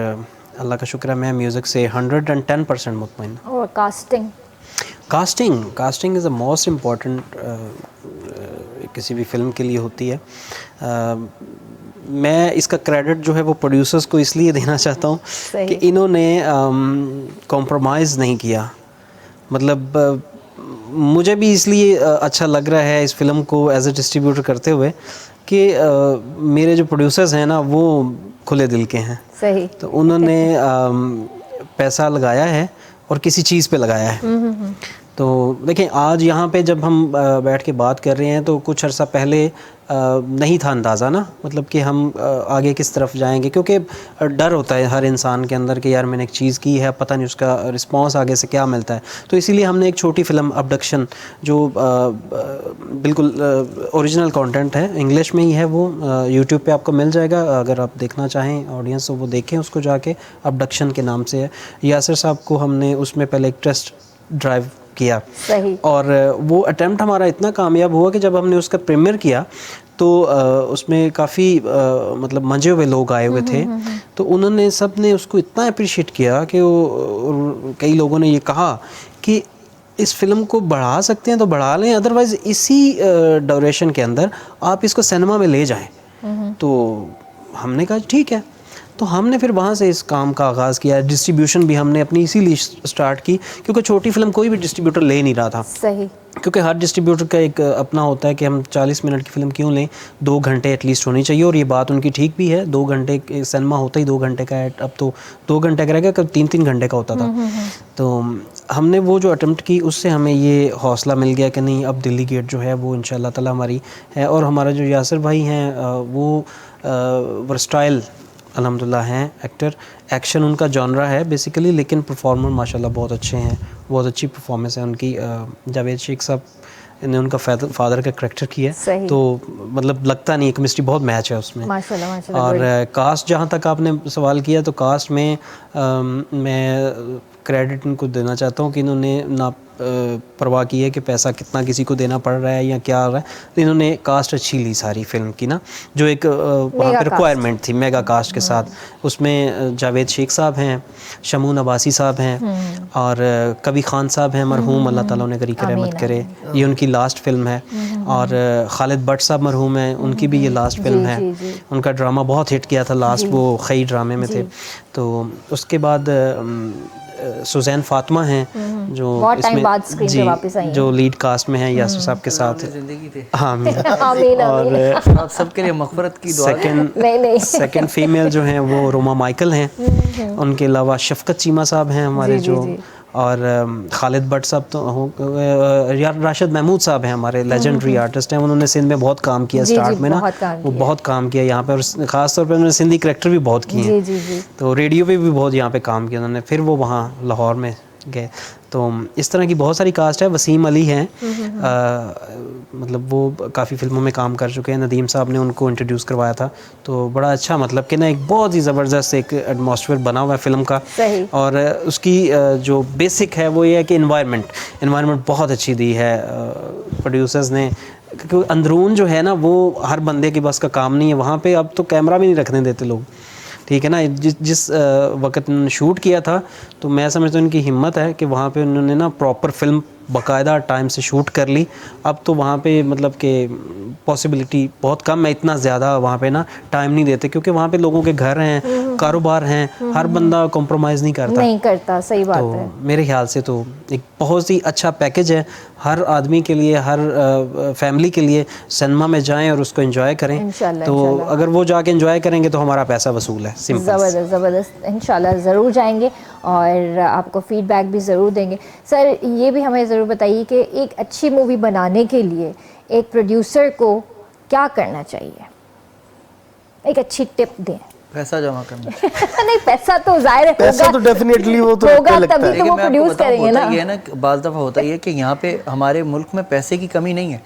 अल्लाह का शुक्र है मैं म्यूज़िक से 110% मुतमईन। और casting is the most important किसी भी फिल्म के लिए होती है। मैं इसका क्रेडिट जो है वो प्रोड्यूसर्स को इसलिए देना चाहता हूँ सही। कि इन्होंने कॉम्प्रोमाइज़ नहीं किया। मतलब मुझे भी इसलिए अच्छा लग रहा है इस फिल्म को एज ए डिस्ट्रीब्यूटर करते हुए कि मेरे जो प्रोड्यूसर्स हैं ना वो खुले दिल के हैं। सही। तो उन्होंने पैसा लगाया है और किसी चीज़ पे लगाया है। तो देखिए आज यहाँ पे जब हम बैठ के बात कर रहे हैं तो कुछ अर्सा पहले नहीं था अंदाज़ा ना, मतलब कि हम आगे किस तरफ जाएंगे, क्योंकि डर होता है हर इंसान के अंदर कि यार मैंने एक चीज़ की है, पता नहीं उसका रिस्पांस आगे से क्या मिलता है। तो इसीलिए हमने एक छोटी फ़िल्म अबडक्शन जो बिल्कुल ओरिजिनल कंटेंट है, इंग्लिश में ही है, वो यूट्यूब पे आपको मिल जाएगा। अगर आप देखना चाहें ऑडियंस तो वो देखें उसको जाके, अबडक्शन के नाम से है। यासिर साहब को हमने उसमें पहले एक टेस्ट ड्राइव किया। सही। और वो अटेम्प्ट हमारा इतना कामयाब हुआ कि जब हमने उसका प्रीमियर किया तो उसमें काफ़ी मतलब मंजे हुए लोग आए हुए थे। तो उन्होंने सब ने उसको इतना अप्रिशिएट किया कि वो कई लोगों ने ये कहा कि इस फिल्म को बढ़ा सकते हैं तो बढ़ा लें, अदरवाइज़ इसी ड्यूरेशन के अंदर आप इसको सिनेमा में ले जाएं। तो हमने कहा ठीक है। तो हमने फिर वहाँ से इस काम का आगाज़ किया। डिस्ट्रीब्यूशन भी हमने अपनी इसीलिए स्टार्ट की क्योंकि छोटी फिल्म कोई भी डिस्ट्रीब्यूटर ले नहीं रहा था। सही। क्योंकि हर डिस्ट्रीब्यूटर का एक अपना होता है कि हम 40 मिनट की फ़िल्म क्यों लें, 2 घंटे एटलीस्ट होनी चाहिए। और ये बात उनकी ठीक भी है, 2 घंटे सिनेमा होता ही 2 घंटे का है, अब तो 2 घंटे का रहेगा, कब 3-3 घंटे का होता था। तो हमने वो जो अटेम्प्ट की उससे हमें ये हौसला मिल गया कि नहीं अब दिल्ली गेट जो है वो इंशाल्लाह ताला हमारी है। और हमारा जो यासिर भाई हैं वो वर्सटाइल अल्हम्दुलिल्लाह हैं एक्टर। एक्शन उनका जॉनरा है बेसिकली, लेकिन परफॉर्मर माशाल्लाह बहुत अच्छे हैं, बहुत अच्छी परफॉर्मेंस है उनकी। जावेद शेख साहब ने उनका फादर का करैक्टर किया है, तो मतलब लगता नहीं, केमिस्ट्री बहुत मैच है उसमें माशाल्लाह माशाल्लाह। और कास्ट जहाँ तक आपने सवाल किया तो कास्ट में मैं क्रेडिट इनको देना चाहता हूँ कि इन्होंने ना परवाह की है कि पैसा कितना किसी को देना पड़ रहा है या क्या आ रहा है। तो इन्होंने कास्ट अच्छी ली सारी फिल्म की ना, जो एक वहाँ पे रिक्वायरमेंट थी मेगा कास्ट के साथ। उसमें जावेद शेख साहब हैं, शमून अब्बासी साहब हैं और कबीर खान साहब हैं मरहूम, अल्लाह ताला उन्हें गरीक रहमत करे, ये उनकी लास्ट फिल्म है। और खालिद भट्ट साहब मरहूम हैं, उनकी भी ये लास्ट फिल्म है। उनका ड्रामा बहुत हिट किया था लास्ट, वो खई ड्रामे में थे। तो उसके बाद सुजैन फातिमा हैं जो इसमें बाद स्क्रीन पे वापस आई हैं, जो लीड कास्ट में है यासिर साहब के साथ। जिंदगी थे। हाँ आमीन। और आप सबके लिए मग़फ़िरत की दुआ। सेकंड फीमेल जो हैं वो रोमा माइकल हैं। उनके अलावा शफकत चीमा साहब हैं हमारे जो, और खालिद भट्ट साहब तो राशिद महमूद साहब हैं हमारे लेजेंडरी आर्टिस्ट हैं। उन्होंने सिंध में बहुत काम किया स्टार्ट में ना, वो बहुत काम किया यहाँ पे, और ख़ास तौर पे उन्होंने सिंधी करैक्टर भी बहुत किए हैं। तो रेडियो पे भी बहुत यहाँ पे काम किया उन्होंने। फिर वो वहाँ लाहौर में गए। तो इस तरह की बहुत सारी कास्ट है। वसीम अली हैं, मतलब वो काफ़ी फिल्मों में काम कर चुके हैं। नदीम साहब ने उनको इंट्रोड्यूस करवाया था। तो बड़ा अच्छा, मतलब कि ना एक बहुत ही ज़बरदस्त एक एटमॉस्फेयर बना हुआ है फ़िल्म का। और उसकी जो बेसिक है वो ये है कि इन्वायरमेंट बहुत अच्छी दी है प्रोड्यूसर्स ने। क्योंकि अंदरून जो है ना वो हर बंदे के बस का काम नहीं है। वहाँ पे अब तो कैमरा भी नहीं रखने देते लोग, ठीक है ना। जिस वक्त उन्होंने शूट किया था तो मैं समझता हूँ उनकी हिम्मत है कि वहाँ पे उन्होंने ना प्रॉपर फिल्म बाकायदा टाइम से शूट कर ली। अब तो वहाँ पे मतलब कि पॉसिबिलिटी बहुत कम है, इतना ज़्यादा वहाँ पे ना टाइम नहीं देते, क्योंकि वहाँ पे लोगों के घर हैं, कारोबार हैं, हर बंदा कॉम्प्रोमाइज़ नहीं करता। सही बात तो है। मेरे ख्याल से तो एक बहुत ही अच्छा पैकेज है हर आदमी के लिए, हर फैमिली के लिए। सिनेमा में जाएं और उसको एंजॉय करें। तो अगर वो जाके एंजॉय करेंगे तो हमारा पैसा वसूल है। ज़बरदस्त। इंशाल्लाह ज़रूर जाएंगे और आपको फीडबैक भी ज़रूर देंगे। सर ये भी हमें ज़रूर बताइए कि एक अच्छी मूवी बनाने के लिए एक प्रोड्यूसर को क्या करना चाहिए, एक अच्छी टिप दें। पैसा जमा करना। नहीं, पैसा तो जाहिर है, पैसा तो डेफिनेटली वो तो होगा तभी तो वो प्रोड्यूस करेंगे ना। ये ना बाज़ दफ़ा होता है कि यहाँ पे हमारे मुल्क में पैसे की कमी नहीं है।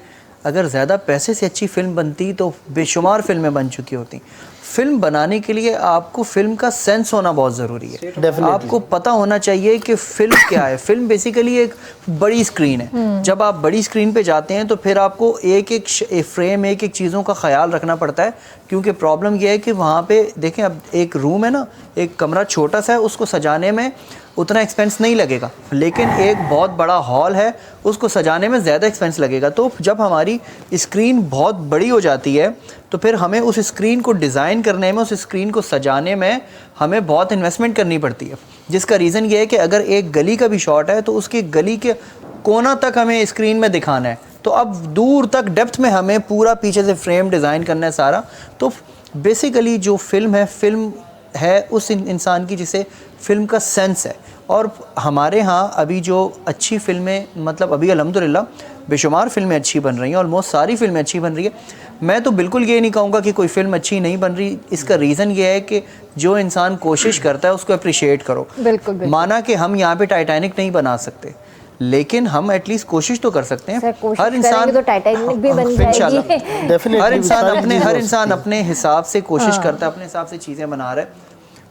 अगर ज़्यादा पैसे से अच्छी फ़िल्म बनती तो बेशुमार फिल्में बन चुकी होती। फ़िल्म बनाने के लिए आपको फ़िल्म का सेंस होना बहुत ज़रूरी है। आपको पता होना चाहिए कि फ़िल्म क्या है। फ़िल्म बेसिकली एक बड़ी स्क्रीन है। जब आप बड़ी स्क्रीन पे जाते हैं तो फिर आपको एक एक फ्रेम, एक एक चीज़ों का ख्याल रखना पड़ता है, क्योंकि प्रॉब्लम यह है कि वहाँ पे देखें, अब एक रूम है ना, एक कमरा छोटा सा है, उसको सजाने में उतना एक्सपेंस नहीं लगेगा, लेकिन एक बहुत बड़ा हॉल है, उसको सजाने में ज़्यादा एक्सपेंस लगेगा। तो जब हमारी स्क्रीन बहुत बड़ी हो जाती है तो फिर हमें उस स्क्रीन को डिज़ाइन करने में, उस स्क्रीन को सजाने में हमें बहुत इन्वेस्टमेंट करनी पड़ती है, जिसका रीज़न ये है कि अगर एक गली का भी शॉट है तो उसकी गली के कोना तक हमें स्क्रीन में दिखाना है, तो अब दूर तक डेप्थ में हमें पूरा पीछे से फ्रेम डिज़ाइन करना है सारा। तो बेसिकली जो फिल्म है उस इंसान की जिसे फिल्म का सेंस है। और हमारे यहाँ अभी जो अच्छी फिल्में, मतलब अभी अल्हम्दुलिल्लाह बेशुमार फिल्में अच्छी बन रही हैं, ऑलमोस्ट सारी फिल्में अच्छी बन रही है। मैं तो बिल्कुल ये नहीं कहूँगा कि कोई फिल्म अच्छी नहीं बन रही। इसका रीज़न ये है कि जो इंसान कोशिश करता है उसको अप्रिशिएट करो। बिल्कुल। माना कि हम यहाँ पे टाइटैनिक नहीं बना सकते, लेकिन हम एटलीस्ट कोशिश तो कर सकते हैं। हर इंसान तो टाइटैनिक भी बन जाएगी। डेफिनेटली हर इंसान अपने हिसाब से कोशिश करता है, अपने हिसाब से चीज़ें बना रहा है।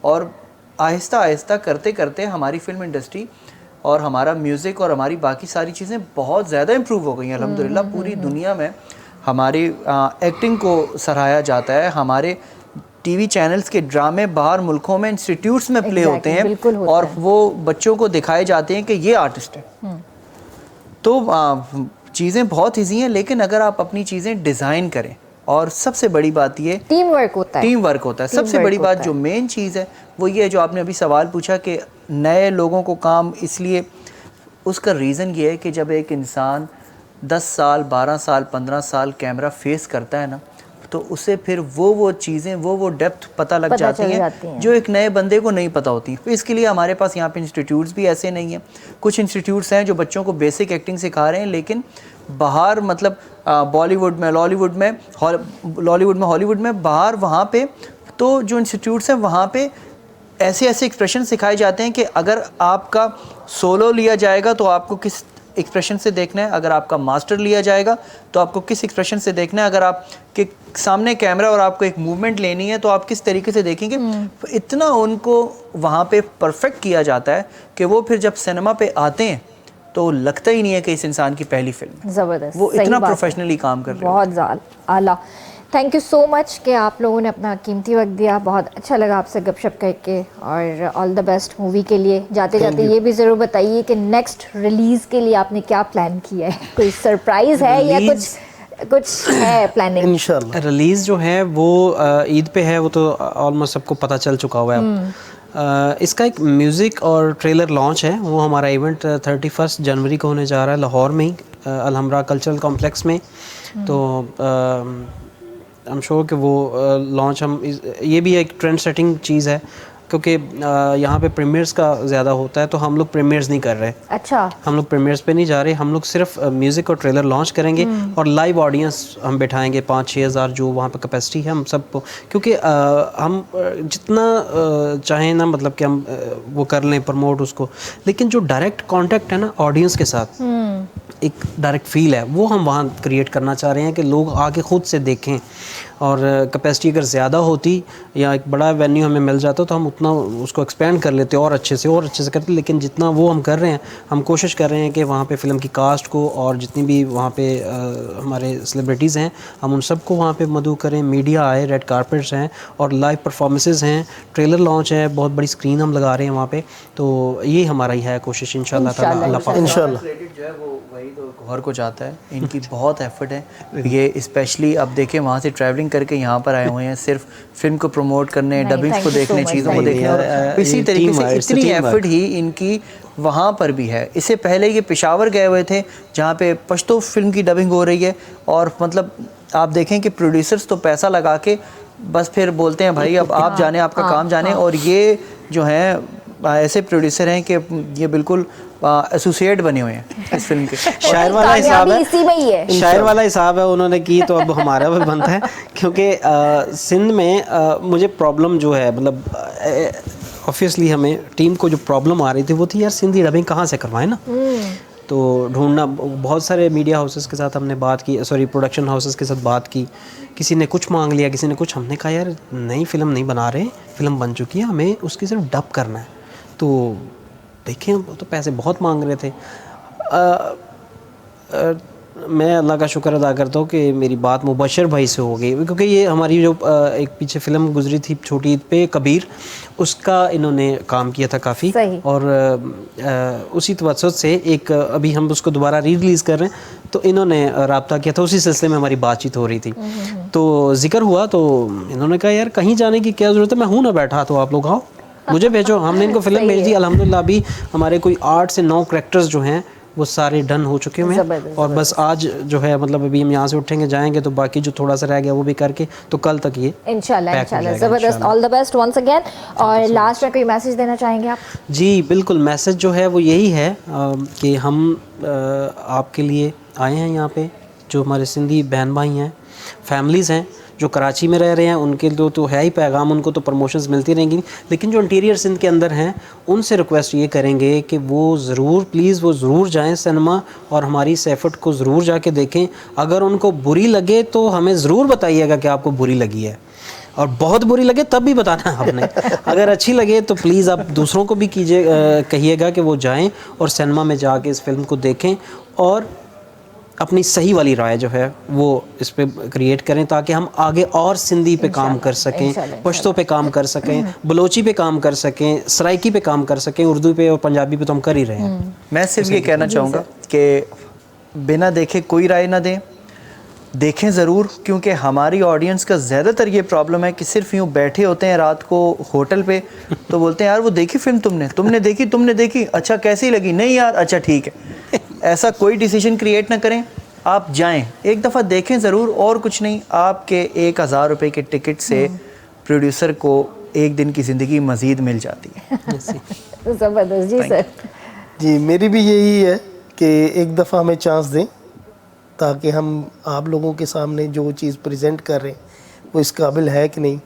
और आहिस्ता आहिस्ता करते करते हमारी फिल्म इंडस्ट्री और हमारा म्यूज़िक और हमारी बाकी सारी चीज़ें बहुत ज़्यादा इम्प्रूव हो गई हैं अल्हम्दुलिल्लाह। पूरी दुनिया में हमारी एक्टिंग को सराहाया जाता है। हमारे टीवी चैनल्स के ड्रामे बाहर मुल्कों में इंस्टीट्यूट्स में प्ले होते हैं और वो बच्चों को दिखाए जाते हैं कि ये आर्टिस्ट है। तो चीज़ें बहुत ईजी हैं, लेकिन अगर आप अपनी चीज़ें डिज़ाइन करें, और सबसे बड़ी बात ये टीम वर्क होता है। सबसे बड़ी बात जो मेन चीज़ है वो ये है, जो आपने अभी सवाल पूछा कि नए लोगों को काम, इसलिए उसका रीज़न ये है कि जब एक इंसान 10 साल 12 साल 15 साल कैमरा फेस करता है ना, तो उसे फिर वो चीज़ें वो डेप्थ पता लग जाती हैं जो एक नए बंदे को नहीं पता होती। तो इसके लिए हमारे पास यहाँ पे इंस्टीट्यूट्स भी ऐसे नहीं हैं। कुछ इंस्टीट्यूट्स हैं जो बच्चों को बेसिक एक्टिंग सिखा रहे हैं, लेकिन बाहर, मतलब बॉलीवुड में, हॉलीवुड में बाहर, वहाँ पे तो जो इंस्टीट्यूट्स हैं वहाँ पे ऐसे एक्सप्रेशन सिखाए जाते हैं कि अगर आपका सोलो लिया जाएगा तो आपको किस एक्सप्रेशन से देखना है, अगर आपका मास्टर लिया जाएगा तो आपको किस एक्सप्रेशन से देखना है, अगर आपके सामने कैमरा और आपको एक मूवमेंट लेनी है तो आप किस तरीके से देखेंगे। इतना उनको वहाँ पे परफेक्ट किया जाता है कि वो फिर जब सिनेमा पे आते हैं तो लगता ही नहीं है कि इस इंसान की पहली फिल्म। ज़बरदस्त, वो इतना प्रोफेशनली काम कर रहे हैं। बहुत आला। थैंक यू सो मच कि आप लोगों ने अपना कीमती वक्त दिया। बहुत अच्छा लगा आपसे गपशप करके, और ऑल द बेस्ट मूवी के लिए। जाते जाते ये भी ज़रूर बताइए कि नेक्स्ट रिलीज़ के लिए आपने क्या प्लान किया है? कोई सरप्राइज़ है या कुछ है प्लानिंग? इंशाल्लाह रिलीज़ जो है वो ईद पे है, वो तो ऑलमोस्ट सबको पता चल चुका हुआ है अब। इसका एक म्यूज़िक और ट्रेलर लॉन्च है, वो हमारा इवेंट 31 जनवरी को होने जा रहा है लाहौर में ही, अलहमरा कल्चरल कॉम्प्लेक्स में। तो आई एम श्योर कि वो लॉन्च ये भी एक ट्रेंड सेटिंग चीज़ है, क्योंकि यहाँ पे प्रीमियर्स का ज़्यादा होता है, तो हम लोग प्रीमियर्स नहीं कर रहे। अच्छा, हम लोग प्रीमियर्स पे नहीं जा रहे, हम लोग सिर्फ म्यूज़िक और ट्रेलर लॉन्च करेंगे और लाइव ऑडियंस हम बैठाएंगे 5-6 हज़ार जो वहाँ पे कैपेसिटी है हम सबको, क्योंकि हम जितना चाहें ना, मतलब कि हम वो कर लें प्रमोट उसको, लेकिन जो डायरेक्ट कांटेक्ट है ना ऑडियंस के साथ, एक डायरेक्ट फील है, वो हम वहाँ क्रिएट करना चाह रहे हैं कि लोग आके ख़ुद से देखें। और कैपेसिटी अगर ज़्यादा होती या एक बड़ा वेन्यू हमें मिल जाता तो हम उतना उसको एक्सपेंड कर लेते और अच्छे से करते, लेकिन जितना वो हम कर रहे हैं, हम कोशिश कर रहे हैं कि वहाँ पे फ़िल्म की कास्ट को और जितनी भी वहाँ पे हमारे सेलिब्रिटीज़ हैं, हम उन सबको वहाँ पे मदऊ करें। मीडिया आए, रेड कारपेट्स हैं और लाइव परफॉर्मेंसेस हैं, ट्रेलर लॉन्च है, बहुत बड़ी स्क्रीन हम लगा रहे हैं वहाँ पे। तो ये हमारी है कोशिश इंशाल्लाह ताला, अल्लाह पाक इंशाल्लाह। क्रेडिट जो है वो वही तो गौहर को जाता है। इनकी बहुत एफर्ट है ये, स्पेशली अब देखें वहाँ से ट्रैवलिंग करके यहाँ पर आए हुए हैं सिर्फ फिल्म को प्रमोट करने, डबिंग्स को देखने, चीज़ों को देखने, और इसी तरीके से इतनी एफर्ट ही इनकी वहाँ पर भी है। इससे पहले ये पेशावर गए हुए थे जहाँ पे पश्तो फिल्म की डबिंग हो रही है, और मतलब आप देखें कि प्रोड्यूसर्स तो पैसा लगा के बस फिर बोलते हैं भाई अब आप जाने, आपका काम जाने, और ये जो हैं ऐसे प्रोड्यूसर हैं कि ये बिल्कुल एसोसिएट बने हुए हैं इस फिल्म के। शायर वाला हिसाब है, इसी में ही है, शायर वाला हिसाब है उन्होंने की, तो अब हमारा भी बनता है। क्योंकि सिंध में मुझे प्रॉब्लम जो है, मतलब ऑब्वियसली हमें टीम को जो प्रॉब्लम आ रही थी वो थी, यार सिंधी डबिंग कहाँ से करवाएं ना। तो ढूंढना, बहुत सारे मीडिया हाउसेस के साथ हमने बात की, सॉरी प्रोडक्शन हाउसेस के साथ बात की, किसी ने कुछ मांग लिया, किसी ने कुछ। हमने कहा यार नई फिल्म नहीं बना रहे, फिल्म बन चुकी है, हमें उसकी सिर्फ डब करना है। तो देखें तो पैसे बहुत मांग रहे थे। मैं अल्लाह का शुक्र अदा करता हूँ कि मेरी बात मुबशर भाई से हो गई, क्योंकि ये हमारी जो एक पीछे फ़िल्म गुजरी थी छोटी ईद पे कबीर, उसका इन्होंने काम किया था काफ़ी, सही। और उसी तवज्जुह से एक अभी हम उसको दोबारा री रिलीज़ कर रहे हैं, तो इन्होंने रब्ता किया था, उसी सिलसिले में हमारी बातचीत हो रही थी, तो जिक्र हुआ, तो इन्होंने कहा यार कहीं जाने की क्या ज़रूरत है, मैं हूँ ना बैठा, तो आप लोग आओ मुझे भेजो। हमने इनको फिल्म भेज दी, अल्हम्दुलिल्लाह अभी हमारे कोई 8 से 9 कैरेक्टर्स जो हैं वो सारे डन हो चुके हुए हैं, और बस आज जो है मतलब अभी हम यहाँ से उठेंगे जाएंगे तो बाकी जो थोड़ा सा रह गया वो भी करके तो कल तक ये इंशाल्लाह पैक हो इंशाल्लाह जाएगा, ज़बरदस्त। इंशाल्लाह। All the best once again. और लास्ट में कोई मैसेज देना चाहेंगे आप? जी बिल्कुल, मैसेज जो है वो यही है कि हम आपके लिए आए हैं यहाँ पे, जो हमारे सिंधी बहन भाई हैं, फैमिलीज़ हैं जो कराची में रह रहे हैं, उनके लिए तो है ही पैगाम, उनको तो प्रमोशंस मिलती रहेंगी, लेकिन जो इंटीरियर सिंध के अंदर हैं उनसे रिक्वेस्ट ये करेंगे कि वो ज़रूर प्लीज़ वो ज़रूर जाएं सिनेमा और हमारी इस एफर्ट को ज़रूर जाके देखें। अगर उनको बुरी लगे तो हमें ज़रूर बताइएगा कि आपको बुरी लगी है, और बहुत बुरी लगे तब भी बताना है आपने। अगर अच्छी लगे तो प्लीज़ आप दूसरों को भी कहिएगा कि वो जाएं और सिनेमा में जाके इस फिल्म को देखें और अपनी सही वाली राय जो है वो इस पे क्रिएट करें, ताकि हम आगे और सिंधी पे काम कर सकें, पश्तो पे काम कर सकें, बलोची पे काम कर सकें, सराइकी पे काम कर सकें, उर्दू पे और पंजाबी पे तो हम कर ही रहे हैं। मैं सिर्फ ये कहना चाहूँगा कि बिना देखे कोई राय ना दें, देखें ज़रूर, क्योंकि हमारी ऑडियंस का ज़्यादातर ये प्रॉब्लम है कि सिर्फ यूँ बैठे होते हैं रात को होटल पे, तो बोलते हैं यार वो देखी फिल्म तुमने देखी, अच्छा कैसी लगी, नहीं यार अच्छा ठीक है। ऐसा कोई डिसीजन क्रिएट ना करें, आप जाएं एक दफ़ा देखें ज़रूर, और कुछ नहीं, आपके 1000 रुपये के टिकट से प्रोड्यूसर को एक दिन की ज़िंदगी मज़ीद मिल जाती है। ज़बरदस्त जी सर। जी मेरी भी यही है कि एक दफ़ा हमें चांस दें, ताकि हम आप लोगों के सामने जो चीज़ प्रेजेंट कर रहे हैं वो इस काबिल है कि नहीं,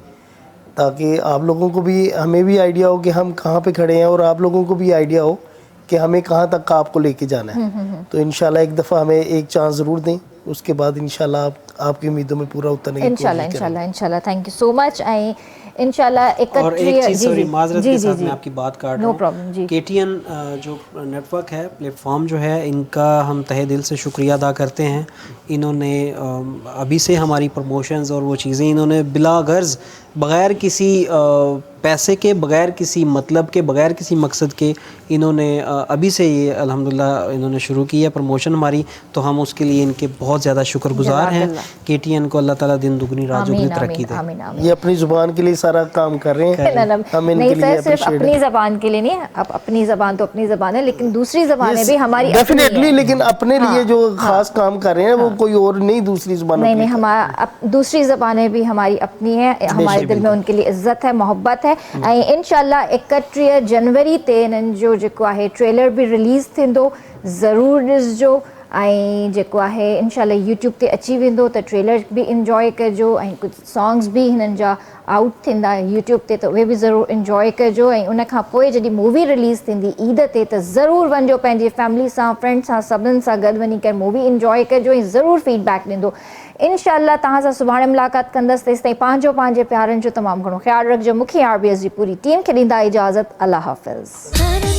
ताकि आप लोगों को भी, हमें भी आइडिया हो कि हम कहाँ पे खड़े हैं, और आप लोगों को भी आइडिया हो कि हमें कहाँ तक आपको लेके जाना है। तो इंशाल्लाह एक दफ़ा हमें एक चांस ज़रूर दें, उसके बाद इंशाल्लाह आपकी उम्मीदों में पूरा उतरने की कोशिश करेंगे। इंशाल्लाह थैंक यू सो मच। इंशाल्लाह और एक चीज़, सॉरी माजरत के साथ मैं आपकी बात काट रहा नो प्रॉब्लम जी। KTN जो नेटवर्क है, प्लेटफॉर्म जो है, इनका हम तहे दिल से शुक्रिया अदा करते हैं। इन्होंने अभी से हमारी प्रमोशंस और वो चीज़ें इन्होंने बिला गर्ज, बग़ैर किसी पैसे के, बग़ैर किसी मतलब के, बग़ैर किसी मकसद के, इन्होंने अभी से ये अल्हम्दुलिल्लाह इन्होंने शुरू की है प्रमोशन हमारी, तो हम उसके लिए इनके बहुत ज़्यादा शुक्रगुजार हैं। KTN को अल्लाह ताला दिन दुगनी रात दुगनी तरक्की दे। ये अपनी ज़ुबान के लिए सारा काम कर रहे हैं, हम इनके नहीं लिए सर, सिर्फ अपनी ज़बान के लिए नहीं, अब अपनी ज़बान तो अपनी ज़बान है, लेकिन दूसरी ज़बानें भी हमारी डेफिनेटली, लेकिन अपने लिए जो खास काम कर रहे हैं वो कोई और नहीं, दूसरी ज़बान नहीं, हमारा दूसरी ज़बानें भी हमारी अपनी है, हमारे दिल में उनके लिए इज्जत है, मोहब्बत है। इंशाल्लाह 31 जनवरी ते इन्हनि जो जेको आहे ट्रेलर भी रिलीज़ थींदो, ज़रूरु ॾिसजो। ऐं जेको आहे इंशाल्लाह यूट्यूब ते अची वेंदो, त ट्रेलर बि इंजॉय कजो, ऐं कुझु सॉन्ग्स बि हिननि जा आउट थींदा यूट्यूब ते, त उहे बि ज़रूरु इंजॉय कजो। ऐं उन खां पोइ जॾहिं मूवी रिलीज़ थींदी ईद ते, त ज़रूरु वञिजो पंहिंजी फैमिली सां, फ्रेंड्स सां, सभिनीनि सां गॾु वञी करे मूवी इंजॉय कजो ऐं ज़रूरु फीडबैक ॾींदो। इंशाल्लाह तव्हां सां सुभाणे मुलाक़ात कंदसि, तेसि ताईं पंहिंजे प्यारनि जो तमामु घणो ख़्यालु रखिजो। मूंखे RBS जी पूरी टीम खे ॾींदा इजाज़त। अल्लाह हाफ़िज़।